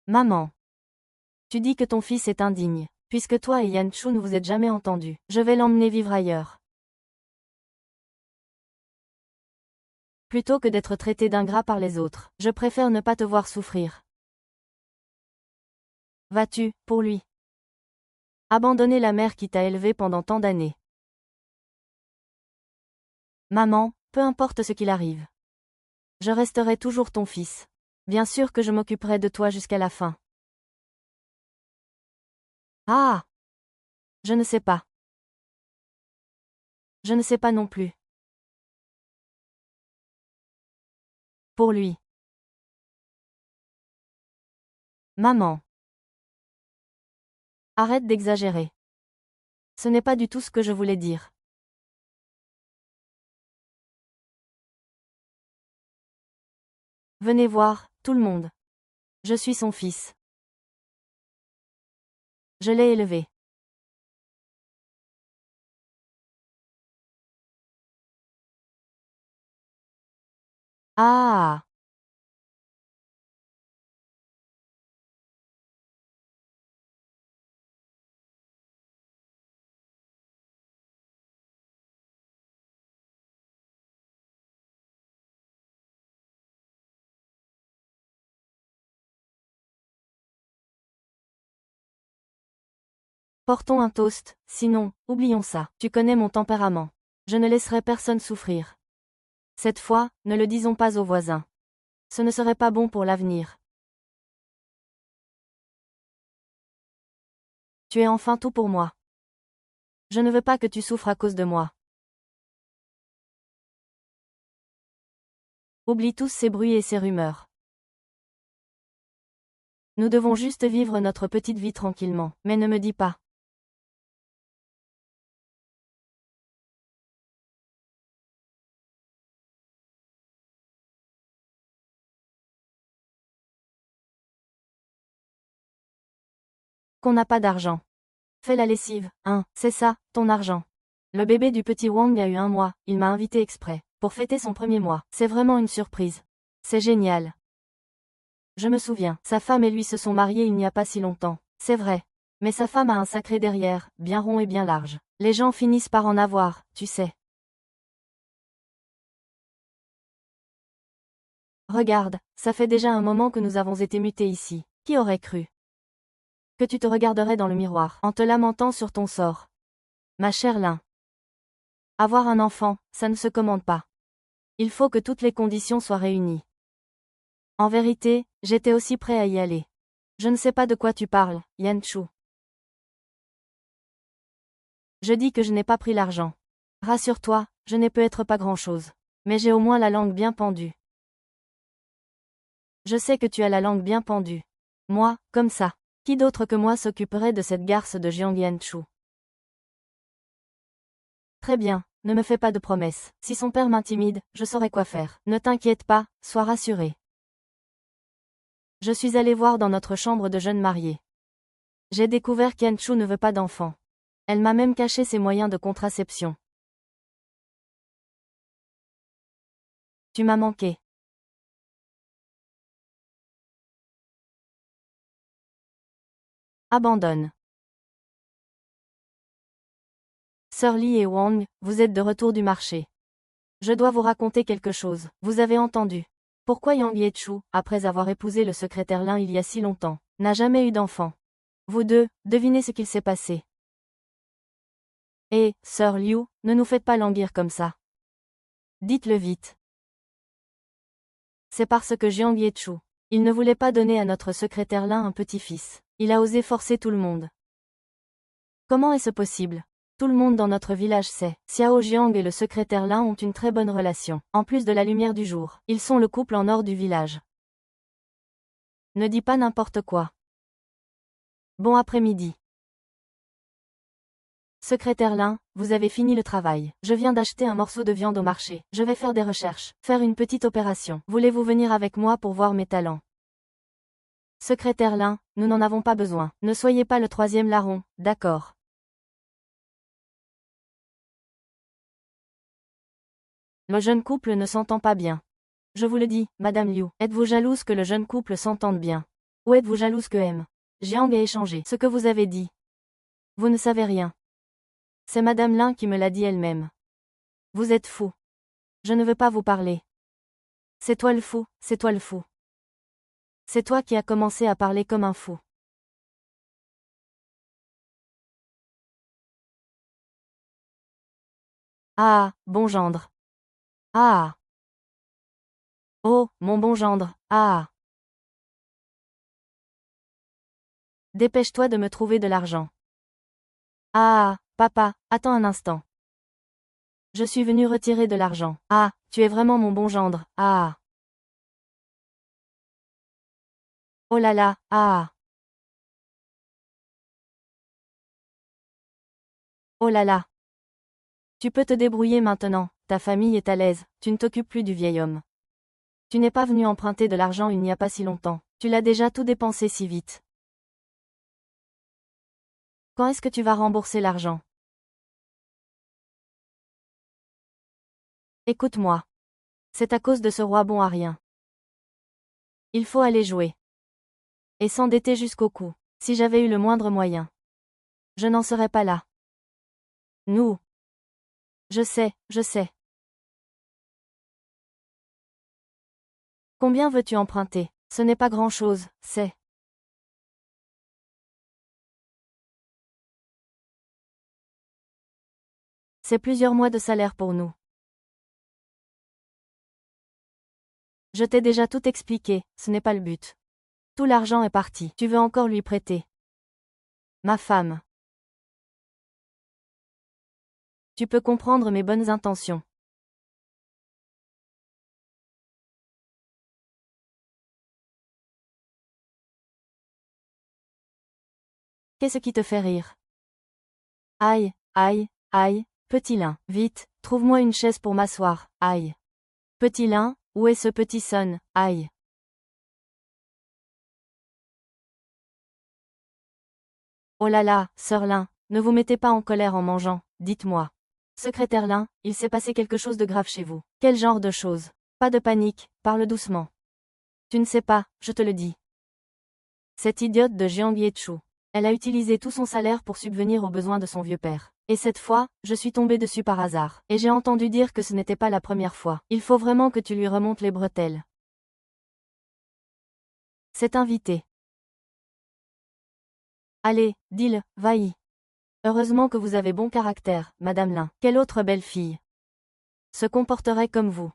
Maman. Tu dis que ton fils est indigne. Puisque toi et Yanchu ne vous êtes jamais entendus, je vais l'emmener vivre ailleurs. Plutôt que d'être traité d'ingrat par les autres, je préfère ne pas te voir souffrir. Vas-tu, pour lui, abandonner la mère qui t'a élevé pendant tant d'années? Maman, peu importe ce qu'il arrive. Je resterai toujours ton fils. Bien sûr que je m'occuperai de toi jusqu'à la fin. Ah! Je ne sais pas. Je ne sais pas non plus. Pour lui. Maman. Arrête d'exagérer. Ce n'est pas du tout ce que je voulais dire. Venez voir, tout le monde. Je suis son fils. Je l'ai élevé. Ah! Portons un toast, sinon, oublions ça. Tu connais mon tempérament. Je ne laisserai personne souffrir. Cette fois, ne le disons pas aux voisins. Ce ne serait pas bon pour l'avenir. Tu es enfin tout pour moi. Je ne veux pas que tu souffres à cause de moi. Oublie tous ces bruits et ces rumeurs. Nous devons juste vivre notre petite vie tranquillement, mais ne me dis pas. Qu'on n'a pas d'argent. Fais la lessive, hein, c'est ça, ton argent. Le bébé du petit Wang a eu 1 mois, il m'a invité exprès, pour fêter son premier mois. C'est vraiment une surprise. C'est génial. Je me souviens, sa femme et lui se sont mariés il n'y a pas si longtemps. C'est vrai. Mais sa femme a un sacré derrière, bien rond et bien large. Les gens finissent par en avoir, tu sais. Regarde, ça fait déjà un moment que nous avons été mutés ici. Qui aurait cru que tu te regarderais dans le miroir, en te lamentant sur ton sort? Ma chère Lin. Avoir un enfant, ça ne se commande pas. Il faut que toutes les conditions soient réunies. En vérité, j'étais aussi prêt à y aller. Je ne sais pas de quoi tu parles, Yan Chu. Je dis que je n'ai pas pris l'argent. Rassure-toi, je n'ai peut-être pas grand-chose. Mais j'ai au moins la langue bien pendue. Je sais que tu as la langue bien pendue. Moi, comme ça. Qui d'autre que moi s'occuperait de cette garce de Jiang Yanchu? Très bien, ne me fais pas de promesses. Si son père m'intimide, je saurai quoi faire. Ne t'inquiète pas, sois rassuré. Je suis allé voir dans notre chambre de jeunes mariés. J'ai découvert qu'Yanchu ne veut pas d'enfant. Elle m'a même caché ses moyens de contraception. Tu m'as manqué. Abandonne. Sir Li et Wang, vous êtes de retour du marché. Je dois vous raconter quelque chose. Vous avez entendu. Pourquoi Yang Yechu, après avoir épousé le secrétaire Lin il y a si longtemps, n'a jamais eu d'enfant? Vous deux, devinez ce qu'il s'est passé. Eh, Sir Liu, ne nous faites pas languir comme ça. Dites-le vite. C'est parce que Jiang Yechu, il ne voulait pas donner à notre secrétaire Lin un petit-fils. Il a osé forcer tout le monde. Comment est-ce possible? Tout le monde dans notre village sait. Xiao Jiang et le secrétaire Lin ont une très bonne relation. En plus de la lumière du jour, ils sont le couple en or du village. Ne dis pas n'importe quoi. Bon après-midi. Secrétaire Lin, vous avez fini le travail. Je viens d'acheter un morceau de viande au marché. Je vais faire des recherches, faire une petite opération. Voulez-vous venir avec moi pour voir mes talents? Secrétaire Lin, nous n'en avons pas besoin. Ne soyez pas le troisième larron, d'accord. Le jeune couple ne s'entend pas bien. Je vous le dis, Madame Liu, êtes-vous jalouse que le jeune couple s'entende bien? Ou êtes-vous jalouse que M. Jiang ait échangé ce que vous avez dit? Vous ne savez rien. C'est Madame Lin qui me l'a dit elle-même. Vous êtes fou. Je ne veux pas vous parler. C'est toi le fou, c'est toi le fou. C'est toi qui as commencé à parler comme un fou. Ah, bon gendre. Ah. Oh, mon bon gendre, ah. Dépêche-toi de me trouver de l'argent. Ah, papa, attends un instant. Je suis venu retirer de l'argent. Ah, tu es vraiment mon bon gendre, ah. Oh là là, ah. Oh là là. Tu peux te débrouiller maintenant, ta famille est à l'aise, tu ne t'occupes plus du vieil homme. Tu n'es pas venu emprunter de l'argent il n'y a pas si longtemps, tu l'as déjà tout dépensé si vite. Quand est-ce que tu vas rembourser l'argent? Écoute-moi. C'est à cause de ce roi bon à rien. Il faut aller jouer. Et s'endetter jusqu'au cou. Si j'avais eu le moindre moyen. Je n'en serais pas là. Nous. Je sais, je sais. Combien veux-tu emprunter? Ce n'est pas grand-chose, c'est. C'est plusieurs mois de salaire pour nous. Je t'ai déjà tout expliqué, ce n'est pas le but. Tout l'argent est parti. Tu veux encore lui prêter? Ma femme. Tu peux comprendre mes bonnes intentions. Qu'est-ce qui te fait rire? Aïe, aïe, aïe, petit lin, vite, trouve-moi une chaise pour m'asseoir, aïe. Petit lin, où est ce petit son, aïe. Oh là là, sœur Lin, ne vous mettez pas en colère en mangeant, dites-moi. Secrétaire Lin, il s'est passé quelque chose de grave chez vous. Quel genre de chose? Pas de panique, parle doucement. Tu ne sais pas, je te le dis. Cette idiote de Jiang Yechu. Elle a utilisé tout son salaire pour subvenir aux besoins de son vieux père. Et cette fois, je suis tombée dessus par hasard. Et j'ai entendu dire que ce n'était pas la première fois. Il faut vraiment que tu lui remontes les bretelles. C'est invité. Allez, dis-le, va-y. Heureusement que vous avez bon caractère, Madame Lin. Quelle autre belle fille se comporterait comme vous?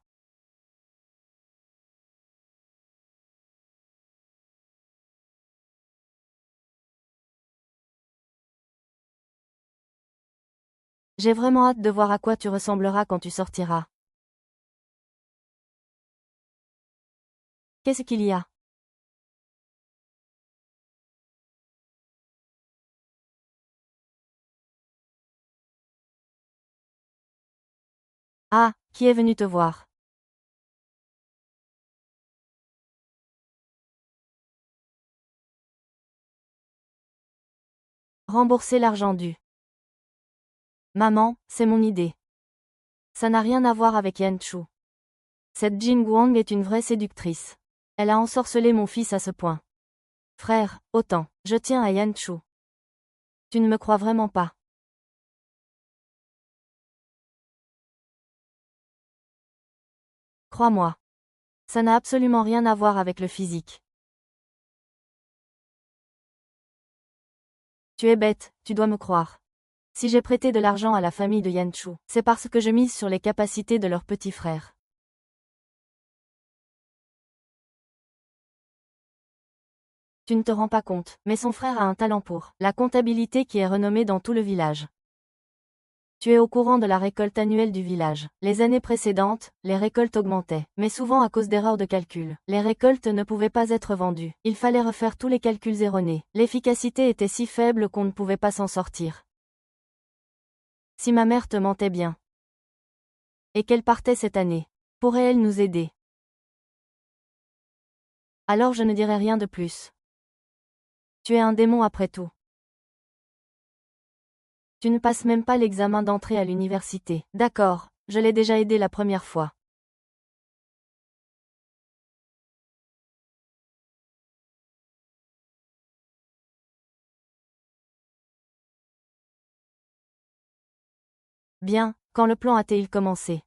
J'ai vraiment hâte de voir à quoi tu ressembleras quand tu sortiras. Qu'est-ce qu'il y a? Ah, qui est venu te voir? Rembourser l'argent dû. Maman, c'est mon idée. Ça n'a rien à voir avec Yan Chu. Cette Jing Guang est une vraie séductrice. Elle a ensorcelé mon fils à ce point. Frère, autant, je tiens à Yan Chu. Tu ne me crois vraiment pas. Crois-moi. Ça n'a absolument rien à voir avec le physique. Tu es bête, tu dois me croire. Si j'ai prêté de l'argent à la famille de Yan Chu, c'est parce que je mise sur les capacités de leur petit frère. Tu ne te rends pas compte, mais son frère a un talent pour la comptabilité qui est renommée dans tout le village. Tu es au courant de la récolte annuelle du village. Les années précédentes, les récoltes augmentaient, mais souvent à cause d'erreurs de calcul. Les récoltes ne pouvaient pas être vendues. Il fallait refaire tous les calculs erronés. L'efficacité était si faible qu'on ne pouvait pas s'en sortir. Si ma mère te mentait bien. Et qu'elle partait cette année. Pourrait-elle nous aider? Alors je ne dirai rien de plus. Tu es un démon après tout. Tu ne passes même pas l'examen d'entrée à l'université. D'accord, je l'ai déjà aidé la première fois. Bien, quand le plan a-t-il commencé?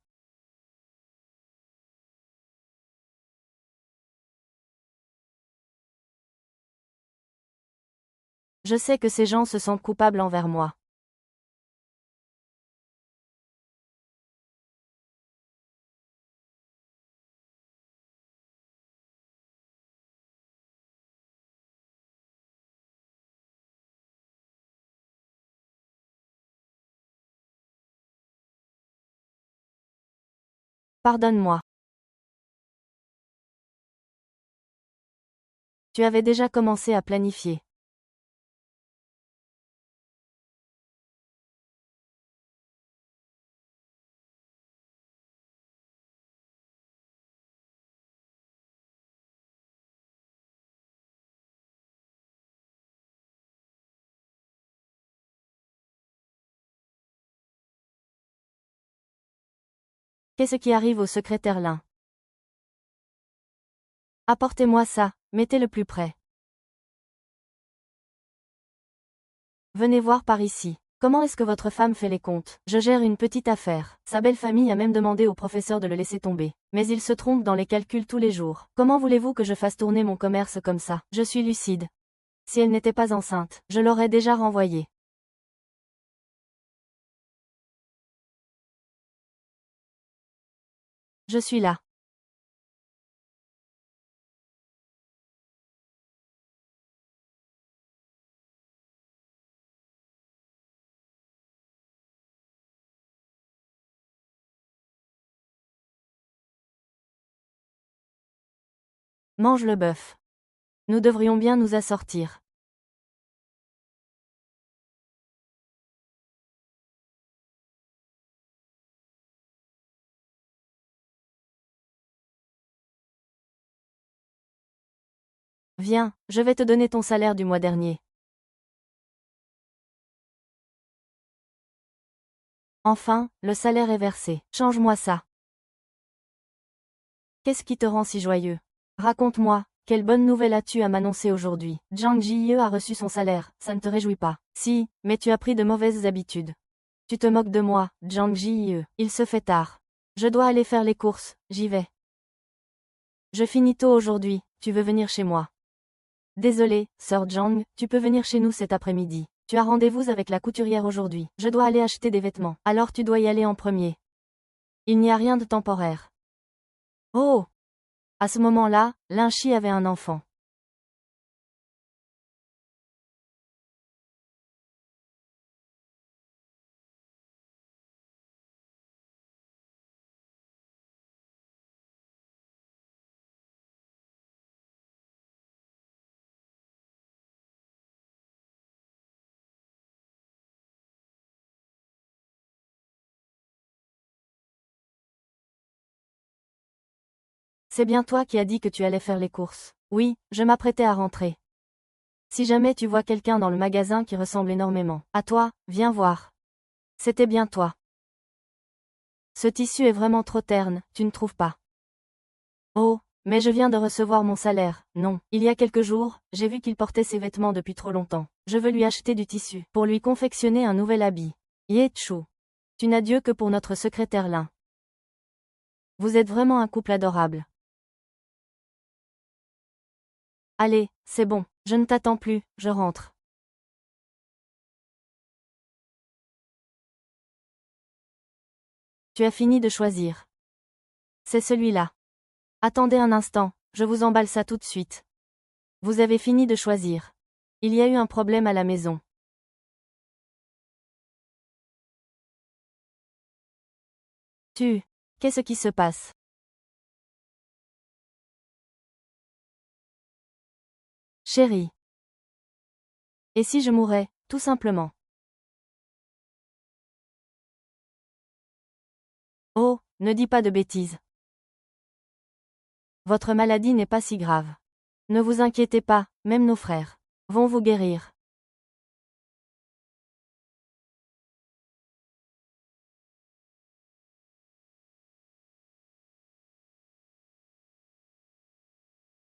Je sais que ces gens se sentent coupables envers moi. Pardonne-moi. Tu avais déjà commencé à planifier. Qu'est-ce qui arrive au secrétaire Lin? Apportez-moi ça, mettez-le plus près. Venez voir par ici. Comment est-ce que votre femme fait les comptes? Je gère une petite affaire. Sa belle famille a même demandé au professeur de le laisser tomber. Mais il se trompe dans les calculs tous les jours. Comment voulez-vous que je fasse tourner mon commerce comme ça? Je suis lucide. Si elle n'était pas enceinte, je l'aurais déjà renvoyée. Je suis là. Mange le bœuf. Nous devrions bien nous assortir. Viens, je vais te donner ton salaire du mois dernier. Enfin, le salaire est versé. Change-moi ça. Qu'est-ce qui te rend si joyeux? Raconte-moi, quelle bonne nouvelle as-tu à m'annoncer aujourd'hui? Zhang Jie a reçu son salaire, ça ne te réjouit pas. Si, mais tu as pris de mauvaises habitudes. Tu te moques de moi, Zhang Jie. Il se fait tard. Je dois aller faire les courses, j'y vais. Je finis tôt aujourd'hui, tu veux venir chez moi? Désolé, sœur Zhang, tu peux venir chez nous cet après-midi. Tu as rendez-vous avec la couturière aujourd'hui. Je dois aller acheter des vêtements. Alors tu dois y aller en premier. Il n'y a rien de temporaire. Oh! À ce moment-là, Lin Shi avait un enfant. C'est bien toi qui as dit que tu allais faire les courses. Oui, je m'apprêtais à rentrer. Si jamais tu vois quelqu'un dans le magasin qui ressemble énormément à toi, viens voir. C'était bien toi. Ce tissu est vraiment trop terne, tu ne trouves pas? Oh, mais je viens de recevoir mon salaire. Non, il y a quelques jours, j'ai vu qu'il portait ses vêtements depuis trop longtemps. Je veux lui acheter du tissu pour lui confectionner un nouvel habit. Ye Chu. Tu n'as Dieu que pour notre secrétaire Lin. Vous êtes vraiment un couple adorable. Allez, c'est bon, je ne t'attends plus, je rentre. Tu as fini de choisir. C'est celui-là. Attendez un instant, je vous emballe ça tout de suite. Vous avez fini de choisir. Il y a eu un problème à la maison. Qu'est-ce qui se passe? Chérie. Et si je mourais, tout simplement? Oh, ne dis pas de bêtises. Votre maladie n'est pas si grave. Ne vous inquiétez pas, même nos frères vont vous guérir.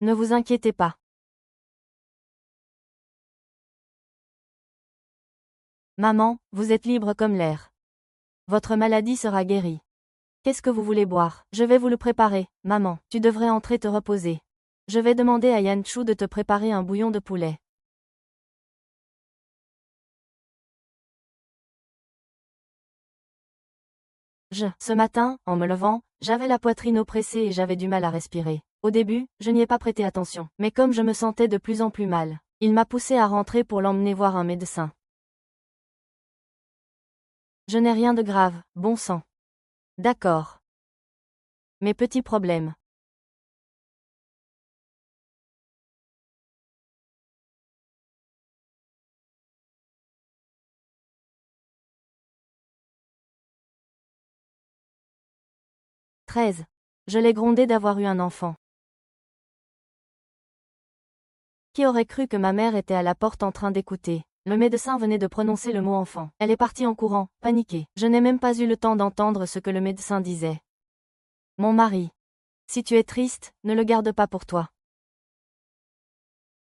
Ne vous inquiétez pas. Maman, vous êtes libre comme l'air. Votre maladie sera guérie. Qu'est-ce que vous voulez boire? Je vais vous le préparer, maman. Tu devrais entrer te reposer. Je vais demander à Yan Chu de te préparer un bouillon de poulet. Ce matin, en me levant, j'avais la poitrine oppressée et j'avais du mal à respirer. Au début, je n'y ai pas prêté attention. Mais comme je me sentais de plus en plus mal, il m'a poussé à rentrer pour l'emmener voir un médecin. Je n'ai rien de grave, bon sang. D'accord. Mes petits problèmes. « 13. Je l'ai grondé d'avoir eu un enfant. Qui aurait cru que ma mère était à la porte en train d'écouter? Le médecin venait de prononcer le mot enfant. Elle est partie en courant, paniquée. Je n'ai même pas eu le temps d'entendre ce que le médecin disait. Mon mari. Si tu es triste, ne le garde pas pour toi.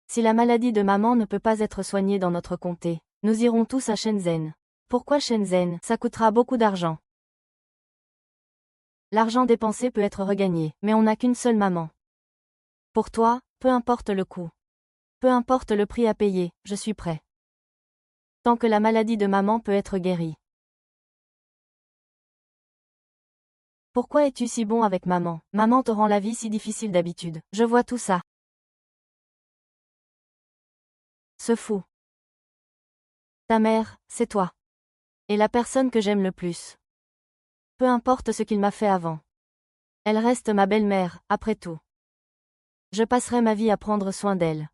Si la maladie de maman ne peut pas être soignée dans notre comté, nous irons tous à Shenzhen. Pourquoi Shenzhen? Ça coûtera beaucoup d'argent. L'argent dépensé peut être regagné, mais on n'a qu'une seule maman. Pour toi, peu importe le coût. Peu importe le prix à payer, je suis prêt. Tant que la maladie de maman peut être guérie. Pourquoi es-tu si bon avec maman? Maman te rend la vie si difficile d'habitude. Je vois tout ça. Ce fou. Ta mère, c'est toi. Et la personne que j'aime le plus. Peu importe ce qu'il m'a fait avant. Elle reste ma belle-mère, après tout. Je passerai ma vie à prendre soin d'elle.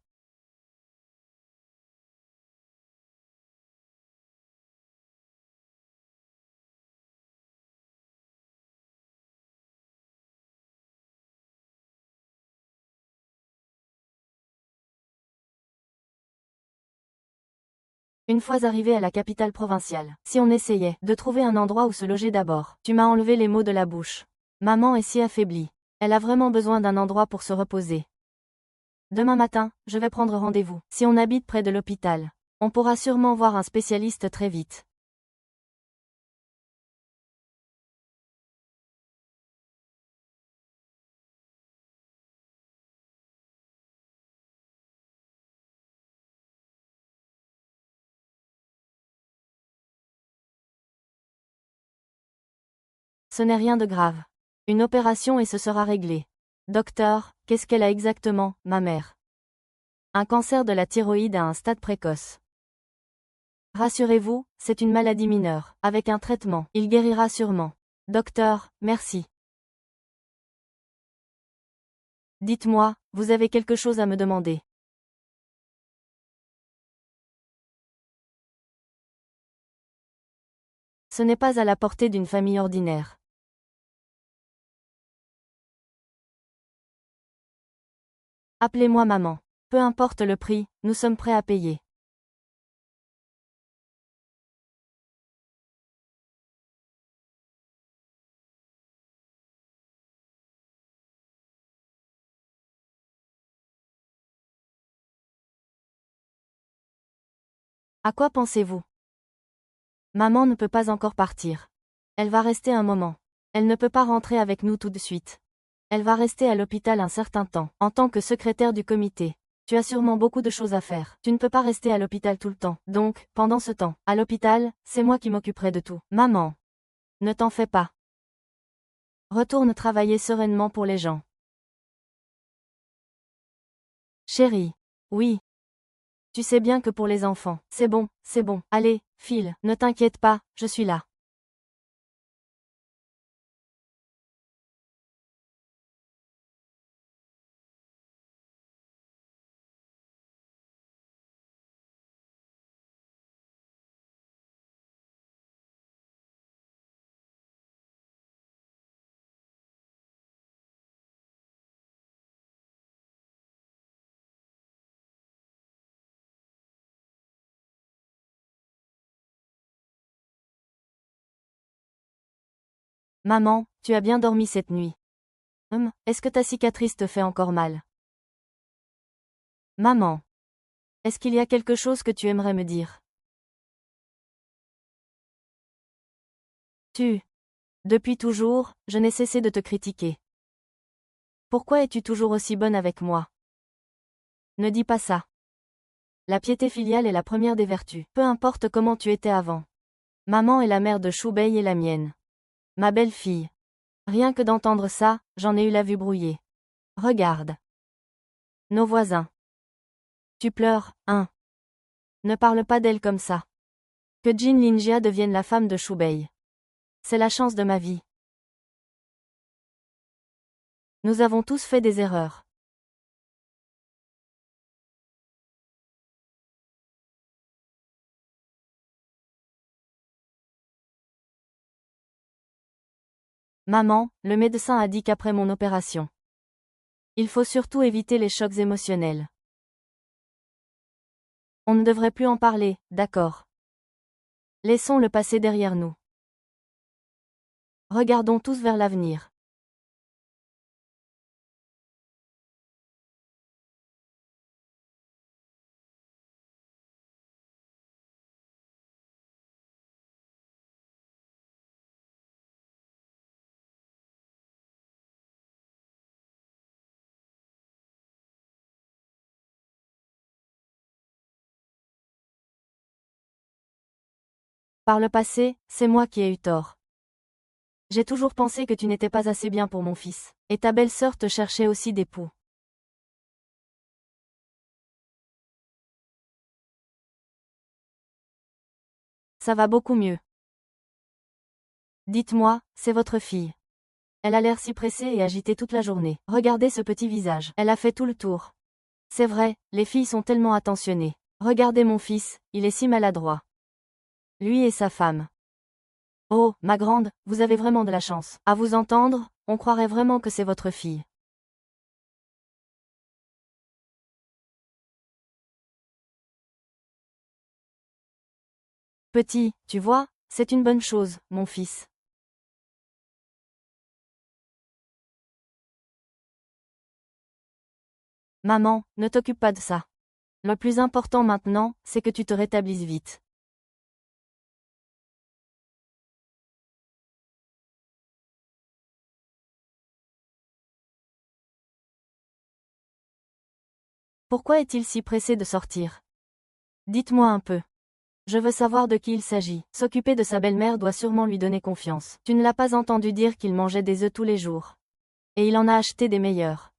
Une fois arrivé à la capitale provinciale, si on essayait de trouver un endroit où se loger d'abord, tu m'as enlevé les mots de la bouche. Maman est si affaiblie. Elle a vraiment besoin d'un endroit pour se reposer. Demain matin, je vais prendre rendez-vous. Si on habite près de l'hôpital, on pourra sûrement voir un spécialiste très vite. Ce n'est rien de grave. Une opération et ce sera réglé. Docteur, qu'est-ce qu'elle a exactement, ma mère? Un cancer de la thyroïde à un stade précoce. Rassurez-vous, c'est une maladie mineure. Avec un traitement, il guérira sûrement. Docteur, merci. Dites-moi, vous avez quelque chose à me demander. Ce n'est pas à la portée d'une famille ordinaire. Appelez-moi maman. Peu importe le prix, nous sommes prêts à payer. À quoi pensez-vous? Maman ne peut pas encore partir. Elle va rester un moment. Elle ne peut pas rentrer avec nous tout de suite. Elle va rester à l'hôpital un certain temps, en tant que secrétaire du comité. Tu as sûrement beaucoup de choses à faire. Tu ne peux pas rester à l'hôpital tout le temps. Donc, pendant ce temps, à l'hôpital, c'est moi qui m'occuperai de tout. Maman. Ne t'en fais pas. Retourne travailler sereinement pour les gens. Chérie. Oui. Tu sais bien que pour les enfants, c'est bon, c'est bon. Allez, file, ne t'inquiète pas, je suis là. Maman, tu as bien dormi cette nuit. Est-ce que ta cicatrice te fait encore mal? Maman. Est-ce qu'il y a quelque chose que tu aimerais me dire? Depuis toujours, je n'ai cessé de te critiquer. Pourquoi es-tu toujours aussi bonne avec moi? Ne dis pas ça. La piété filiale est la première des vertus. Peu importe comment tu étais avant. Maman est la mère de Choubei et la mienne. Ma belle-fille. Rien que d'entendre ça, j'en ai eu la vue brouillée. Regarde. Nos voisins. Tu pleures, hein? Ne parle pas d'elle comme ça. Que Jin Linjia devienne la femme de Choubei. C'est la chance de ma vie. Nous avons tous fait des erreurs. Maman, le médecin a dit qu'après mon opération, il faut surtout éviter les chocs émotionnels. On ne devrait plus en parler, d'accord. Laissons le passé derrière nous. Regardons tous vers l'avenir. Par le passé, c'est moi qui ai eu tort. J'ai toujours pensé que tu n'étais pas assez bien pour mon fils. Et ta belle-sœur te cherchait aussi d'époux. Ça va beaucoup mieux. Dites-moi, c'est votre fille. Elle a l'air si pressée et agitée toute la journée. Regardez ce petit visage. Elle a fait tout le tour. C'est vrai, les filles sont tellement attentionnées. Regardez mon fils, il est si maladroit. Lui et sa femme. Oh, ma grande, vous avez vraiment de la chance. À vous entendre, on croirait vraiment que c'est votre fille. Petit, tu vois, c'est une bonne chose, mon fils. Maman, ne t'occupe pas de ça. Le plus important maintenant, c'est que tu te rétablisses vite. Pourquoi est-il si pressé de sortir? Dites-moi un peu. Je veux savoir de qui il s'agit. S'occuper de sa belle-mère doit sûrement lui donner confiance. Tu ne l'as pas entendu dire qu'il mangeait des œufs tous les jours. Et il en a acheté des meilleurs.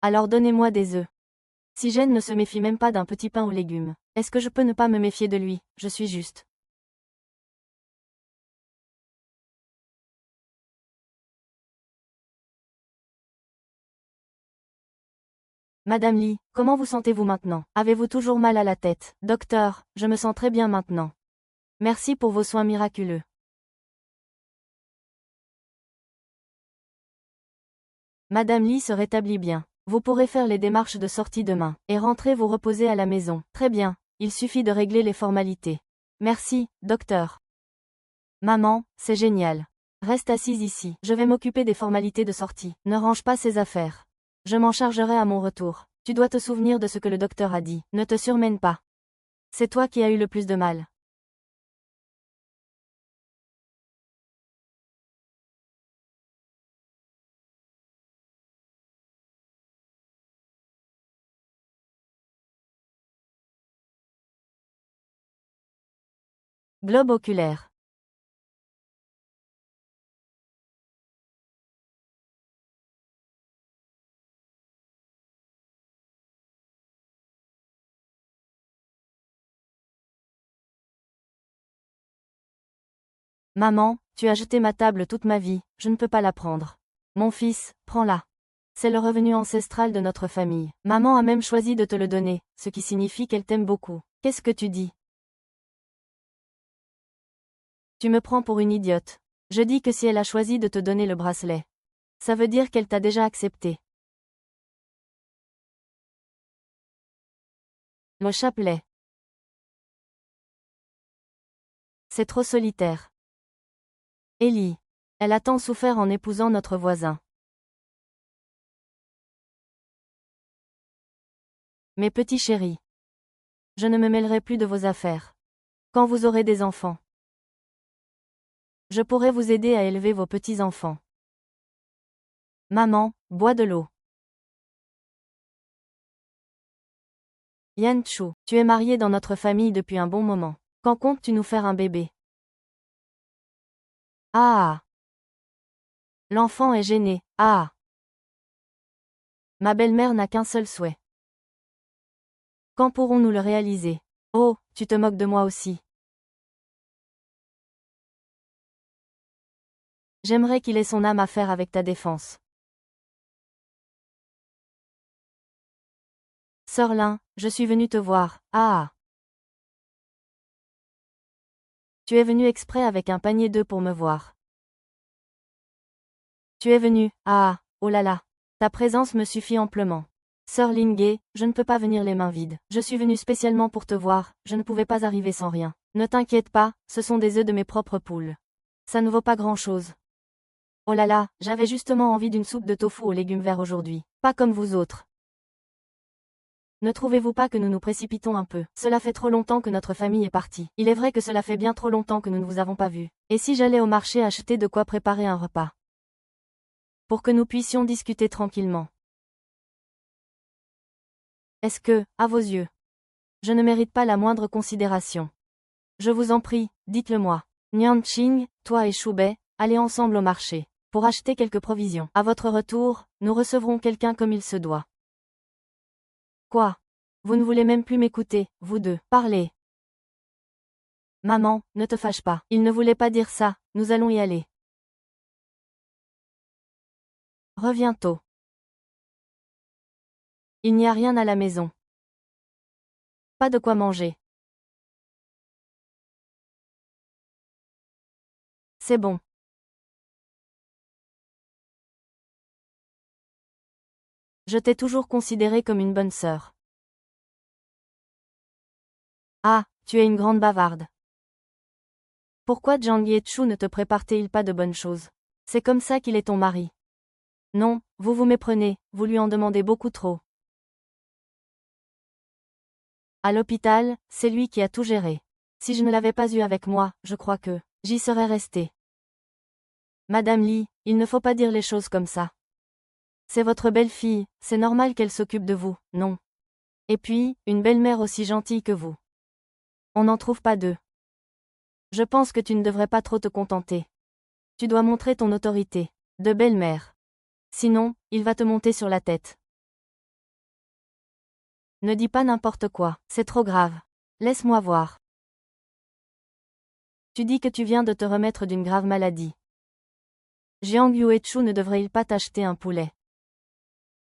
Alors donnez-moi des œufs. Si Jen ne se méfie même pas d'un petit pain aux légumes, est-ce que je peux ne pas me méfier de lui? Je suis juste. Madame Lee, comment vous sentez-vous maintenant? Avez-vous toujours mal à la tête? Docteur, je me sens très bien maintenant. Merci pour vos soins miraculeux. Madame Lee se rétablit bien. Vous pourrez faire les démarches de sortie demain, et rentrer vous reposer à la maison. Très bien, il suffit de régler les formalités. Merci, docteur. Maman, c'est génial. Reste assise ici. Je vais m'occuper des formalités de sortie. Ne range pas ses affaires. Je m'en chargerai à mon retour. Tu dois te souvenir de ce que le docteur a dit. Ne te surmène pas. C'est toi qui as eu le plus de mal. Globe oculaire. Maman, tu as jeté ma table toute ma vie, je ne peux pas la prendre. Mon fils, prends-la. C'est le revenu ancestral de notre famille. Maman a même choisi de te le donner, ce qui signifie qu'elle t'aime beaucoup. Qu'est-ce que tu dis? Tu me prends pour une idiote. Je dis que si elle a choisi de te donner le bracelet, ça veut dire qu'elle t'a déjà accepté. Le chapelet. C'est trop solitaire. Ellie. Elle a tant souffert en épousant notre voisin. Mes petits chéris. Je ne me mêlerai plus de vos affaires. Quand vous aurez des enfants, je pourrai vous aider à élever vos petits-enfants. Maman, bois de l'eau. Yan Chu, tu es marié dans notre famille depuis un bon moment. Quand comptes-tu nous faire un bébé? Ah! L'enfant est gêné. Ah! Ma belle-mère n'a qu'un seul souhait. Quand pourrons-nous le réaliser? Oh, tu te moques de moi aussi. J'aimerais qu'il ait son âme à faire avec ta défense. Sœur Lin, je suis venue te voir. Ah! Tu es venu exprès avec un panier d'œufs pour me voir. Tu es venue, ah, oh là là. Ta présence me suffit amplement. Sœur Lingay, je ne peux pas venir les mains vides. Je suis venue spécialement pour te voir, je ne pouvais pas arriver sans rien. Ne t'inquiète pas, ce sont des œufs de mes propres poules. Ça ne vaut pas grand-chose. Oh là là, j'avais justement envie d'une soupe de tofu aux légumes verts aujourd'hui. Pas comme vous autres. Ne trouvez-vous pas que nous nous précipitons un peu? Cela fait trop longtemps que notre famille est partie. Il est vrai que cela fait bien trop longtemps que nous ne vous avons pas vu. Et si j'allais au marché acheter de quoi préparer un repas? Pour que nous puissions discuter tranquillement. Est-ce que, à vos yeux, je ne mérite pas la moindre considération? Je vous en prie, dites-le-moi. Nian Qing, toi et Shubei, allez ensemble au marché, pour acheter quelques provisions. À votre retour, nous recevrons quelqu'un comme il se doit. Quoi? Vous ne voulez même plus m'écouter, vous deux. Parlez. Maman, ne te fâche pas. Il ne voulait pas dire ça, nous allons y aller. Reviens tôt. Il n'y a rien à la maison. Pas de quoi manger. C'est bon. Je t'ai toujours considérée comme une bonne sœur. Ah, tu es une grande bavarde. Pourquoi Jiang Yechu ne te prépare-t-il pas de bonnes choses? C'est comme ça qu'il est ton mari. Non, vous vous méprenez, vous lui en demandez beaucoup trop. À l'hôpital, c'est lui qui a tout géré. Si je ne l'avais pas eu avec moi, je crois que j'y serais restée. Madame Li, il ne faut pas dire les choses comme ça. C'est votre belle-fille, c'est normal qu'elle s'occupe de vous, non? Et puis, une belle-mère aussi gentille que vous. On n'en trouve pas deux. Je pense que tu ne devrais pas trop te contenter. Tu dois montrer ton autorité, de belle-mère. Sinon, il va te monter sur la tête. Ne dis pas n'importe quoi, c'est trop grave. Laisse-moi voir. Tu dis que tu viens de te remettre d'une grave maladie. Jiang Yuechu ne devrait-il pas t'acheter un poulet?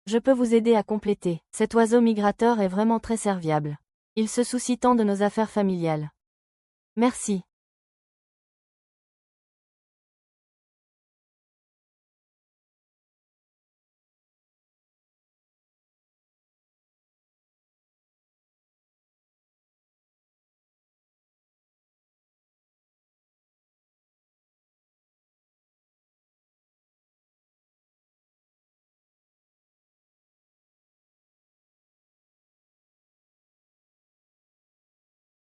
Je peux vous aider à compléter. Cet oiseau migrateur est vraiment très serviable. Il se soucie tant de nos affaires familiales. Merci.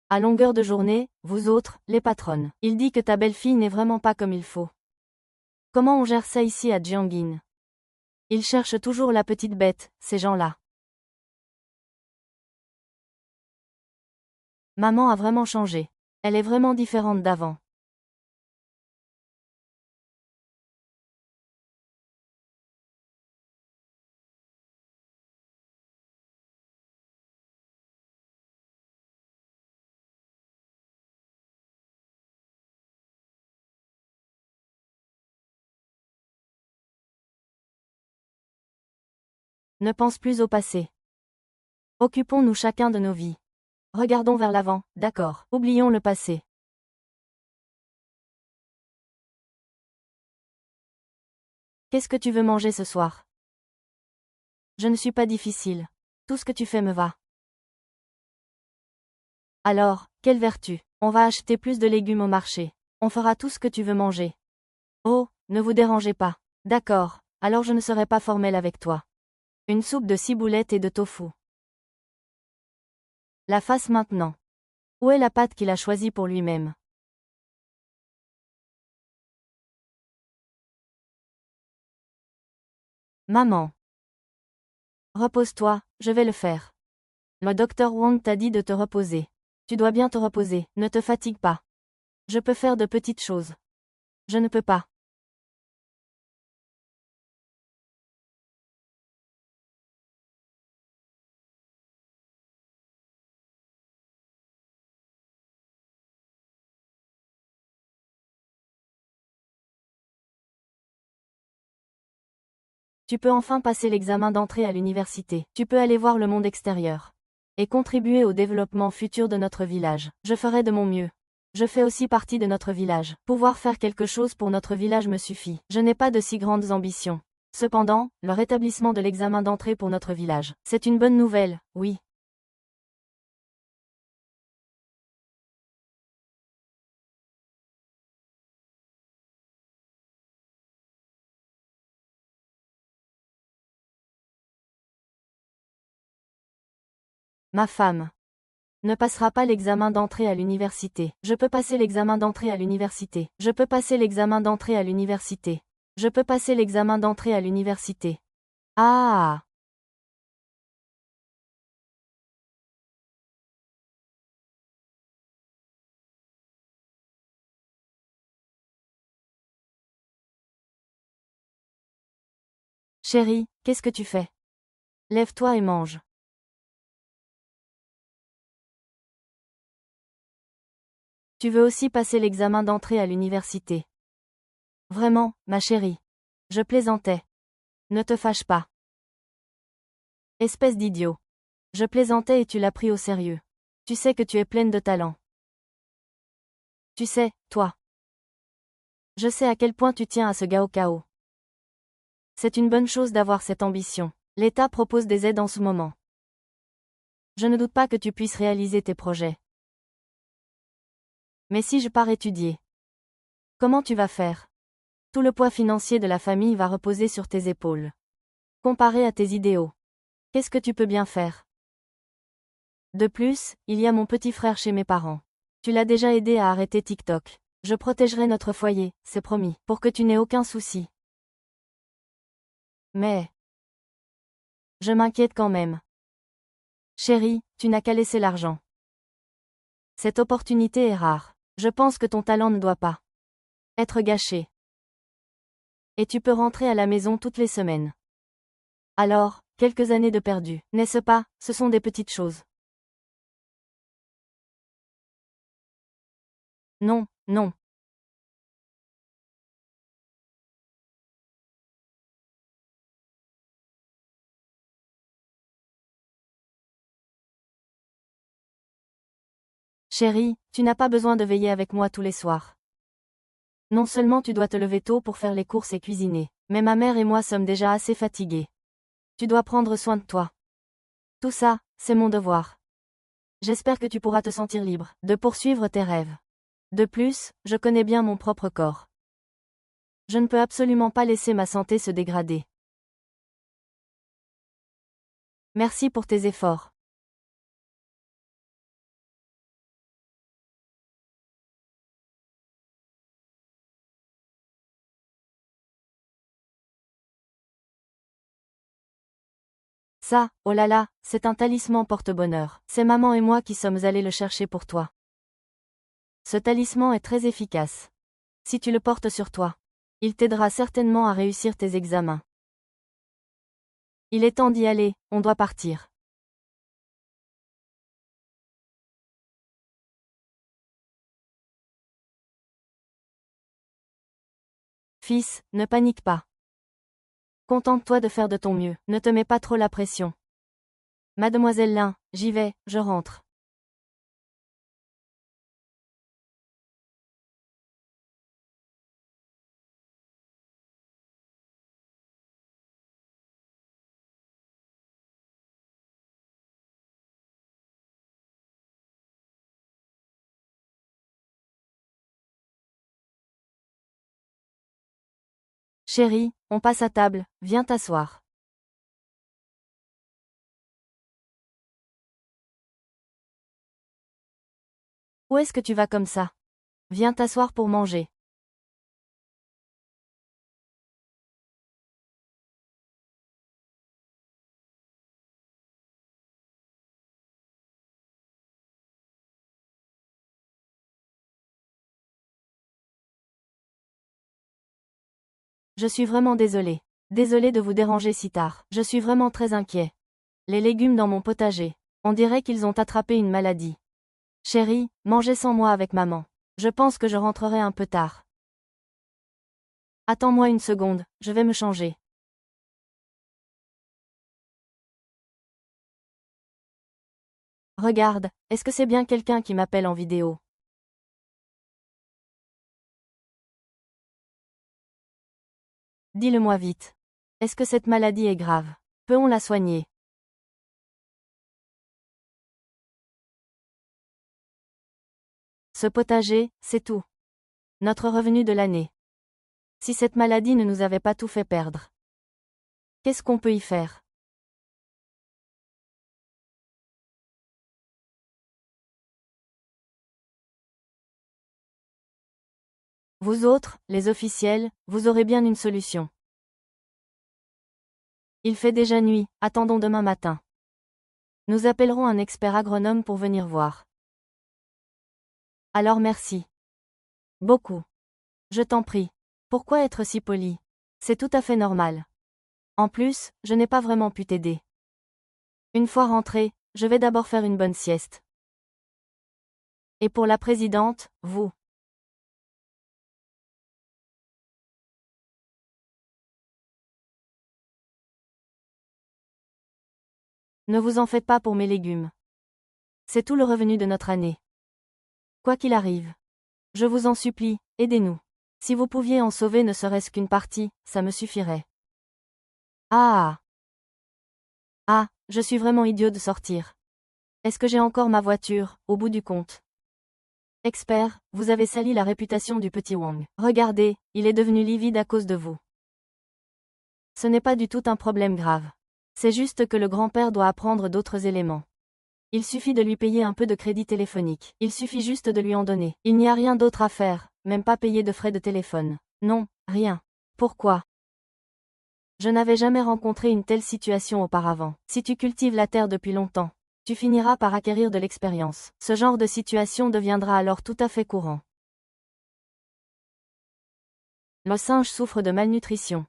À longueur de journée, vous autres, les patronnes. Il dit que ta belle-fille n'est vraiment pas comme il faut. Comment on gère ça ici à Jiangyin? Ils cherchent toujours la petite bête, ces gens-là. Maman a vraiment changé. Elle est vraiment différente d'avant. Ne pense plus au passé. Occupons-nous chacun de nos vies. Regardons vers l'avant, d'accord. Oublions le passé. Qu'est-ce que tu veux manger ce soir? Je ne suis pas difficile. Tout ce que tu fais me va. Alors, quelle vertu? On va acheter plus de légumes au marché. On fera tout ce que tu veux manger. Oh, ne vous dérangez pas. D'accord, alors je ne serai pas formelle avec toi. Une soupe de ciboulette et de tofu. La face maintenant. Où est la pâte qu'il a choisie pour lui-même? Maman. Repose-toi, je vais le faire. Le docteur Wang t'a dit de te reposer. Tu dois bien te reposer, ne te fatigue pas. Je peux faire de petites choses. Je ne peux pas. Tu peux enfin passer l'examen d'entrée à l'université. Tu peux aller voir le monde extérieur. Et contribuer au développement futur de notre village. Je ferai de mon mieux. Je fais aussi partie de notre village. Pouvoir faire quelque chose pour notre village me suffit. Je n'ai pas de si grandes ambitions. Cependant, le rétablissement de l'examen d'entrée pour notre village, c'est une bonne nouvelle, oui. Ma femme ne passera pas l'examen d'entrée à l'université. Je peux passer l'examen d'entrée à l'université. Je peux passer l'examen d'entrée à l'université. Je peux passer l'examen d'entrée à l'université. Ah! Chérie, qu'est-ce que tu fais? Lève-toi et mange. Tu veux aussi passer l'examen d'entrée à l'université. Vraiment, ma chérie. Je plaisantais. Ne te fâche pas. Espèce d'idiot. Je plaisantais et tu l'as pris au sérieux. Tu sais que tu es pleine de talent. Tu sais, toi. Je sais à quel point tu tiens à ce Gaokao. C'est une bonne chose d'avoir cette ambition. L'État propose des aides en ce moment. Je ne doute pas que tu puisses réaliser tes projets. Mais si je pars étudier, comment tu vas faire? Tout le poids financier de la famille va reposer sur tes épaules. Comparé à tes idéaux, qu'est-ce que tu peux bien faire? De plus, il y a mon petit frère chez mes parents. Tu l'as déjà aidé à arrêter TikTok. Je protégerai notre foyer, c'est promis, pour que tu n'aies aucun souci. Mais je m'inquiète quand même. Chérie, tu n'as qu'à laisser l'argent. Cette opportunité est rare. Je pense que ton talent ne doit pas être gâché. Et tu peux rentrer à la maison toutes les semaines. Alors, quelques années de perdu, n'est-ce pas? Ce sont des petites choses. Non, non. Chérie, tu n'as pas besoin de veiller avec moi tous les soirs. Non seulement tu dois te lever tôt pour faire les courses et cuisiner, mais ma mère et moi sommes déjà assez fatigués. Tu dois prendre soin de toi. Tout ça, c'est mon devoir. J'espère que tu pourras te sentir libre de poursuivre tes rêves. De plus, je connais bien mon propre corps. Je ne peux absolument pas laisser ma santé se dégrader. Merci pour tes efforts. Ça, oh là là, c'est un talisman porte-bonheur. C'est maman et moi qui sommes allés le chercher pour toi. Ce talisman est très efficace. Si tu le portes sur toi, il t'aidera certainement à réussir tes examens. Il est temps d'y aller, on doit partir. Fils, ne panique pas. Contente-toi de faire de ton mieux, ne te mets pas trop la pression. Mademoiselle Lin, j'y vais, je rentre. Chérie, on passe à table, viens t'asseoir. Où est-ce que tu vas comme ça? Viens t'asseoir pour manger. Je suis vraiment désolée. Désolée de vous déranger si tard. Je suis vraiment très inquiet. Les légumes dans mon potager. On dirait qu'ils ont attrapé une maladie. Chérie, mangez sans moi avec maman. Je pense que je rentrerai un peu tard. Attends-moi une seconde, je vais me changer. Regarde, est-ce que c'est bien quelqu'un qui m'appelle en vidéo? Dis-le-moi vite. Est-ce que cette maladie est grave? Peut-on la soigner? Ce potager, c'est tout. Notre revenu de l'année. Si cette maladie ne nous avait pas tout fait perdre. Qu'est-ce qu'on peut y faire? Vous autres, les officiels, vous aurez bien une solution. Il fait déjà nuit, attendons demain matin. Nous appellerons un expert agronome pour venir voir. Alors merci. Beaucoup. Je t'en prie. Pourquoi être si poli? C'est tout à fait normal. En plus, je n'ai pas vraiment pu t'aider. Une fois rentré, je vais d'abord faire une bonne sieste. Et pour la présidente, vous. Ne vous en faites pas pour mes légumes. C'est tout le revenu de notre année. Quoi qu'il arrive. Je vous en supplie, aidez-nous. Si vous pouviez en sauver ne serait-ce qu'une partie, ça me suffirait. Ah. Ah, je suis vraiment idiot de sortir. Est-ce que j'ai encore ma voiture, au bout du compte? Expert, vous avez sali la réputation du petit Wang. Regardez, il est devenu livide à cause de vous. Ce n'est pas du tout un problème grave. C'est juste que le grand-père doit apprendre d'autres éléments. Il suffit de lui payer un peu de crédit téléphonique. Il suffit juste de lui en donner. Il n'y a rien d'autre à faire, même pas payer de frais de téléphone. Non, rien. Pourquoi? Je n'avais jamais rencontré une telle situation auparavant. Si tu cultives la terre depuis longtemps, tu finiras par acquérir de l'expérience. Ce genre de situation deviendra alors tout à fait courant. Le singe souffre de malnutrition.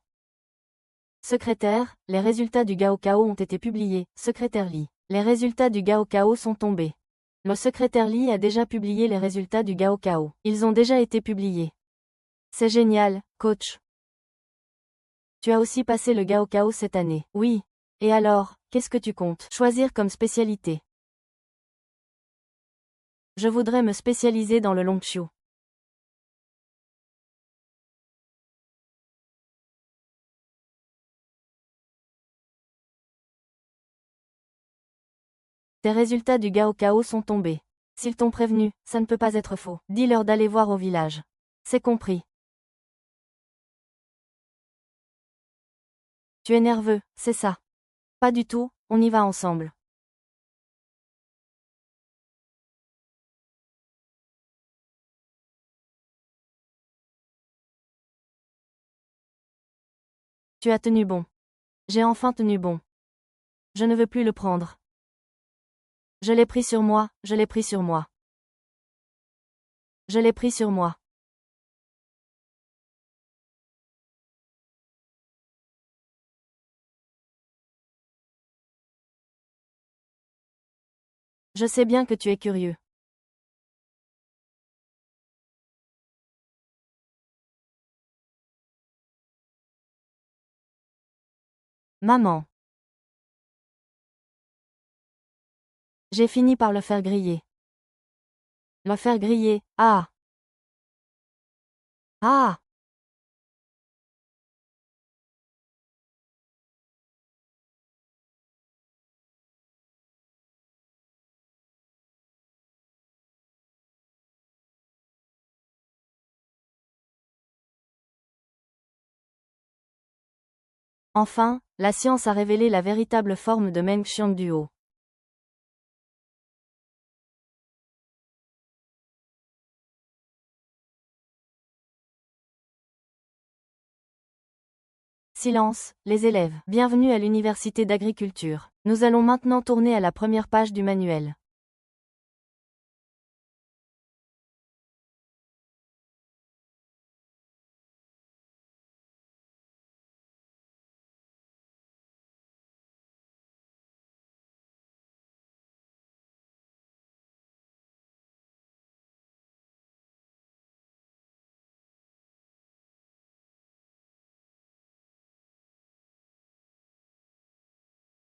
Secrétaire, les résultats du Gaokao ont été publiés. Secrétaire Li. Les résultats du Gaokao sont tombés. Le secrétaire Li a déjà publié les résultats du Gaokao. Ils ont déjà été publiés. C'est génial, coach. Tu as aussi passé le Gaokao cette année. Oui. Et alors, qu'est-ce que tu comptes choisir comme spécialité? Je voudrais me spécialiser dans le Longshu. Tes résultats du Gaokao sont tombés. S'ils t'ont prévenu, ça ne peut pas être faux. Dis-leur d'aller voir au village. C'est compris. Tu es nerveux, c'est ça? Pas du tout, on y va ensemble. Tu as tenu bon. J'ai enfin tenu bon. Je ne veux plus le prendre. Je l'ai pris sur moi, je l'ai pris sur moi. Je l'ai pris sur moi. Je sais bien que tu es curieux. Maman. J'ai fini par le faire griller. Le faire griller, ah. Ah. Enfin, la science a révélé la véritable forme de Meng Xiongduo. Silence, les élèves. Bienvenue à l'université d'agriculture. Nous allons maintenant tourner à la première page du manuel.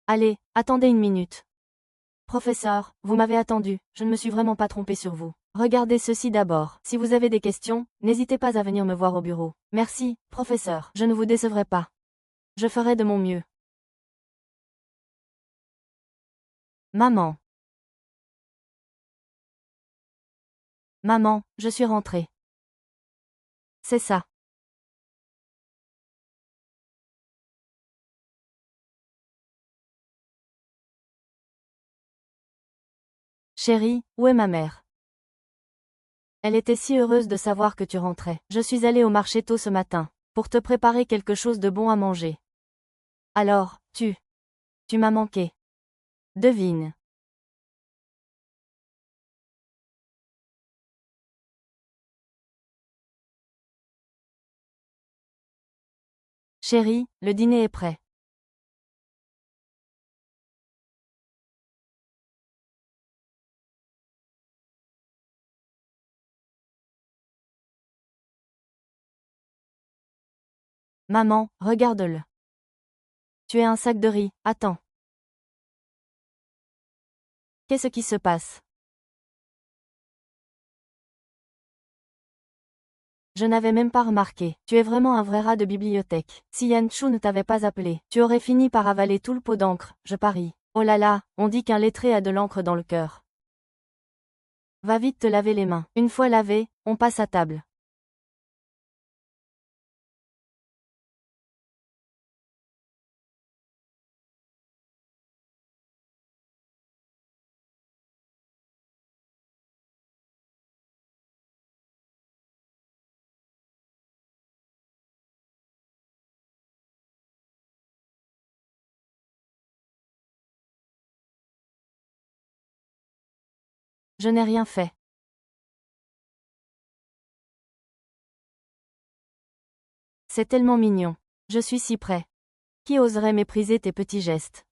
Allez, attendez une minute. Professeur, vous m'avez attendu, je ne me suis vraiment pas trompé sur vous. Regardez ceci d'abord. Si vous avez des questions, n'hésitez pas à venir me voir au bureau. Merci, professeur. Je ne vous décevrai pas. Je ferai de mon mieux. Maman. Maman, je suis rentrée. C'est ça. Chérie, où est ma mère? Elle était si heureuse de savoir que tu rentrais. Je suis allée au marché tôt ce matin, pour te préparer quelque chose de bon à manger. Alors, tu m'as manqué. Devine. Chérie, le dîner est prêt. Maman, regarde-le. Tu es un sac de riz, attends. Qu'est-ce qui se passe? Je n'avais même pas remarqué. Tu es vraiment un vrai rat de bibliothèque. Si Yan Chu ne t'avait pas appelé, tu aurais fini par avaler tout le pot d'encre, je parie. Oh là là, on dit qu'un lettré a de l'encre dans le cœur. Va vite te laver les mains. Une fois lavé, on passe à table. Je n'ai rien fait. C'est tellement mignon. Je suis si près. Qui oserait mépriser tes petits gestes?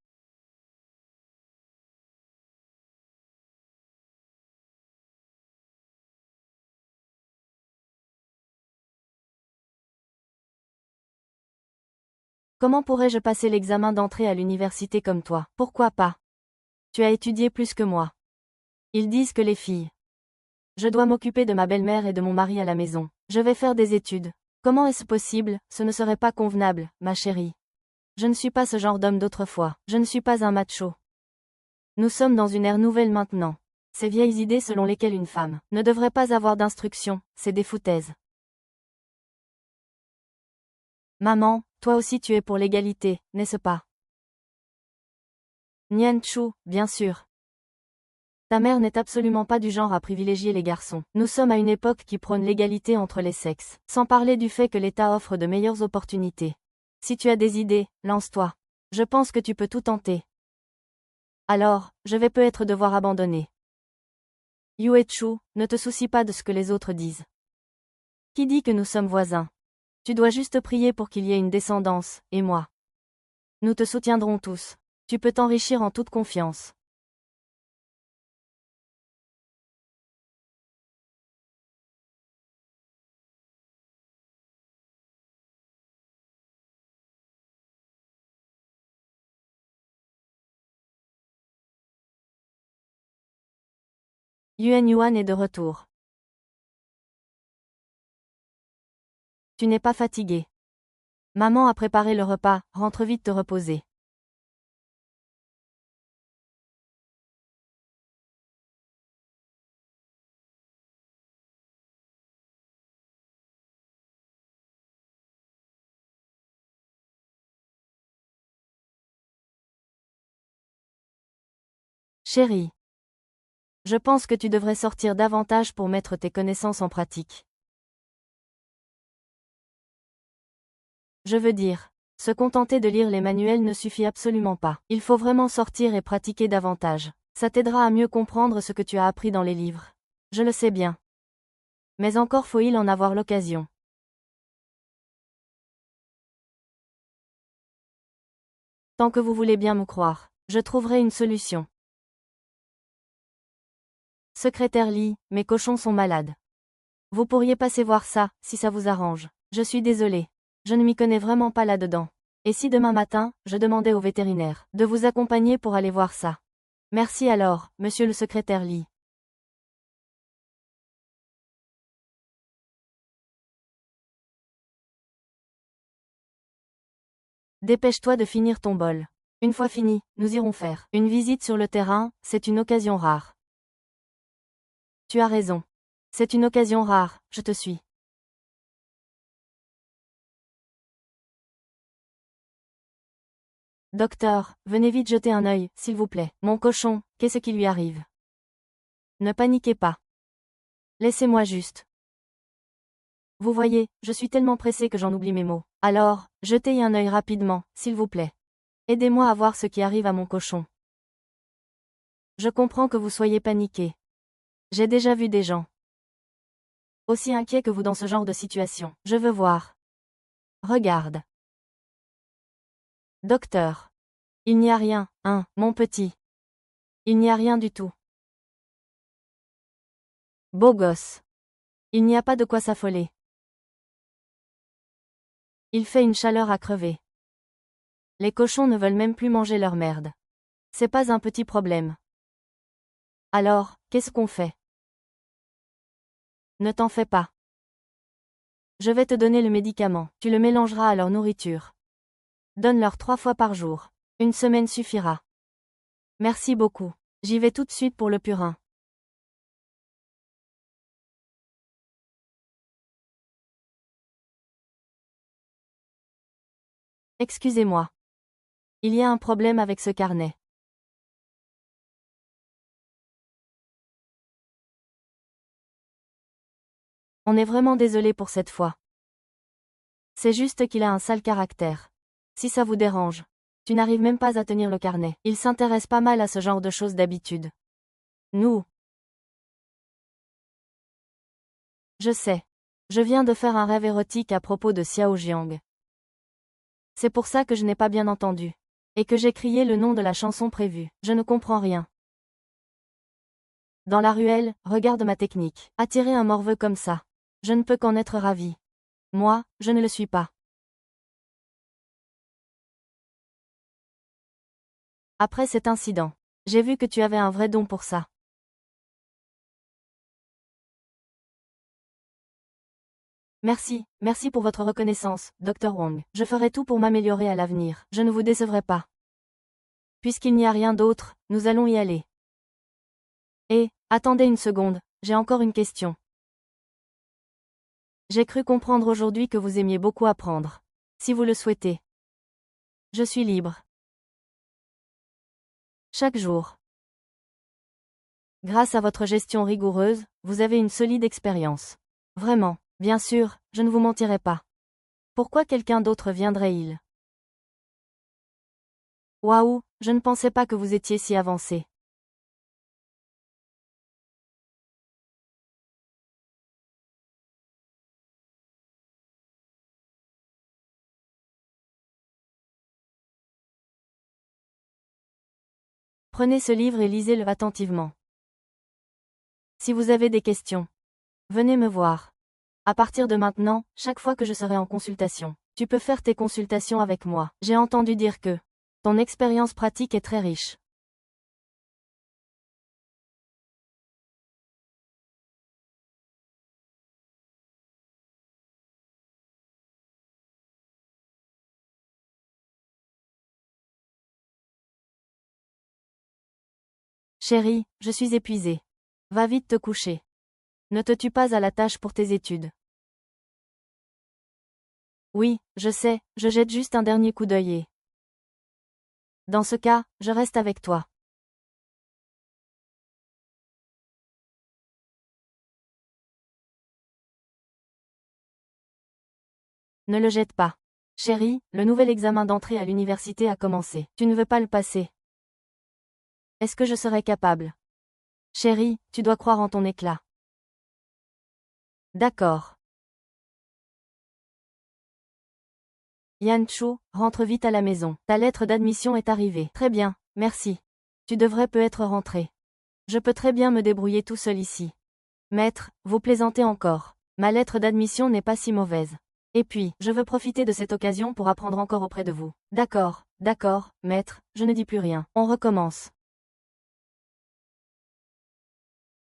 Comment pourrais-je passer l'examen d'entrée à l'université comme toi? Pourquoi pas? Tu as étudié plus que moi. Ils disent que les filles. Je dois m'occuper de ma belle-mère et de mon mari à la maison. Je vais faire des études. Comment est-ce possible? Ce ne serait pas convenable, ma chérie. Je ne suis pas ce genre d'homme d'autrefois. Je ne suis pas un macho. Nous sommes dans une ère nouvelle maintenant. Ces vieilles idées selon lesquelles une femme ne devrait pas avoir d'instruction, c'est des foutaises. Maman, toi aussi tu es pour l'égalité, n'est-ce pas? Nian Chu, bien sûr. Ta mère n'est absolument pas du genre à privilégier les garçons. Nous sommes à une époque qui prône l'égalité entre les sexes, sans parler du fait que l'État offre de meilleures opportunités. Si tu as des idées, lance-toi. Je pense que tu peux tout tenter. Alors, je vais peut-être devoir abandonner. Yue Chu, ne te soucie pas de ce que les autres disent. Qui dit que nous sommes voisins? Tu dois juste prier pour qu'il y ait une descendance, et moi. Nous te soutiendrons tous. Tu peux t'enrichir en toute confiance. Yuan Yuan est de retour. Tu n'es pas fatigué. Maman a préparé le repas, rentre vite te reposer. Chérie. Je pense que tu devrais sortir davantage pour mettre tes connaissances en pratique. Je veux dire, se contenter de lire les manuels ne suffit absolument pas. Il faut vraiment sortir et pratiquer davantage. Ça t'aidera à mieux comprendre ce que tu as appris dans les livres. Je le sais bien. Mais encore faut-il en avoir l'occasion. Tant que vous voulez bien me croire, je trouverai une solution. Secrétaire Lee, mes cochons sont malades. Vous pourriez passer voir ça, si ça vous arrange. Je suis désolée. Je ne m'y connais vraiment pas là-dedans. Et si demain matin, je demandais au vétérinaire de vous accompagner pour aller voir ça? Merci alors, monsieur le secrétaire Lee. Dépêche-toi de finir ton bol. Une fois fini, nous irons faire une visite sur le terrain, c'est une occasion rare. Tu as raison. C'est une occasion rare, je te suis. Docteur, venez vite jeter un œil, s'il vous plaît. Mon cochon, qu'est-ce qui lui arrive? Ne paniquez pas. Laissez-moi juste. Vous voyez, je suis tellement pressé que j'en oublie mes mots. Alors, jetez un œil rapidement, s'il vous plaît. Aidez-moi à voir ce qui arrive à mon cochon. Je comprends que vous soyez paniqué. J'ai déjà vu des gens aussi inquiets que vous dans ce genre de situation. Je veux voir. Regarde. Docteur. Il n'y a rien, hein, mon petit. Il n'y a rien du tout. Beau gosse. Il n'y a pas de quoi s'affoler. Il fait une chaleur à crever. Les cochons ne veulent même plus manger leur merde. C'est pas un petit problème. Alors, qu'est-ce qu'on fait? Ne t'en fais pas. Je vais te donner le médicament. Tu le mélangeras à leur nourriture. Donne-leur 3 fois par jour. Une semaine suffira. Merci beaucoup. J'y vais tout de suite pour le purin. Excusez-moi. Il y a un problème avec ce carnet. On est vraiment désolé pour cette fois. C'est juste qu'il a un sale caractère. Si ça vous dérange. Tu n'arrives même pas à tenir le carnet. Il s'intéresse pas mal à ce genre de choses d'habitude. Nous. Je sais. Je viens de faire un rêve érotique à propos de Xiao Jiang. C'est pour ça que je n'ai pas bien entendu. Et que j'ai crié le nom de la chanson prévue. Je ne comprends rien. Dans la ruelle, regarde ma technique. Attirer un morveux comme ça. Je ne peux qu'en être ravi. Moi, je ne le suis pas. Après cet incident, j'ai vu que tu avais un vrai don pour ça. Merci, merci pour votre reconnaissance, Dr. Wong. Je ferai tout pour m'améliorer à l'avenir. Je ne vous décevrai pas. Puisqu'il n'y a rien d'autre, nous allons y aller. Et, attendez une seconde, j'ai encore une question. J'ai cru comprendre aujourd'hui que vous aimiez beaucoup apprendre. Si vous le souhaitez. Je suis libre. Chaque jour. Grâce à votre gestion rigoureuse, vous avez une solide expérience. Vraiment, bien sûr, je ne vous mentirai pas. Pourquoi quelqu'un d'autre viendrait-il? Waouh, je ne pensais pas que vous étiez si avancé. Prenez ce livre et lisez-le attentivement. Si vous avez des questions, venez me voir. À partir de maintenant, chaque fois que je serai en consultation, tu peux faire tes consultations avec moi. J'ai entendu dire que ton expérience pratique est très riche. Chérie, je suis épuisée. Va vite te coucher. Ne te tue pas à la tâche pour tes études. Oui, je sais, je jette juste un dernier coup d'œil et... Dans ce cas, je reste avec toi. Ne le jette pas. Chérie, le nouvel examen d'entrée à l'université a commencé. Tu ne veux pas le passer. Est-ce que je serai capable? Chérie, tu dois croire en ton éclat. D'accord. Yan Chu, rentre vite à la maison. Ta lettre d'admission est arrivée. Très bien, merci. Tu devrais peut-être rentrer. Je peux très bien me débrouiller tout seul ici. Maître, vous plaisantez encore. Ma lettre d'admission n'est pas si mauvaise. Et puis, je veux profiter de cette occasion pour apprendre encore auprès de vous. D'accord, maître, je ne dis plus rien. On recommence.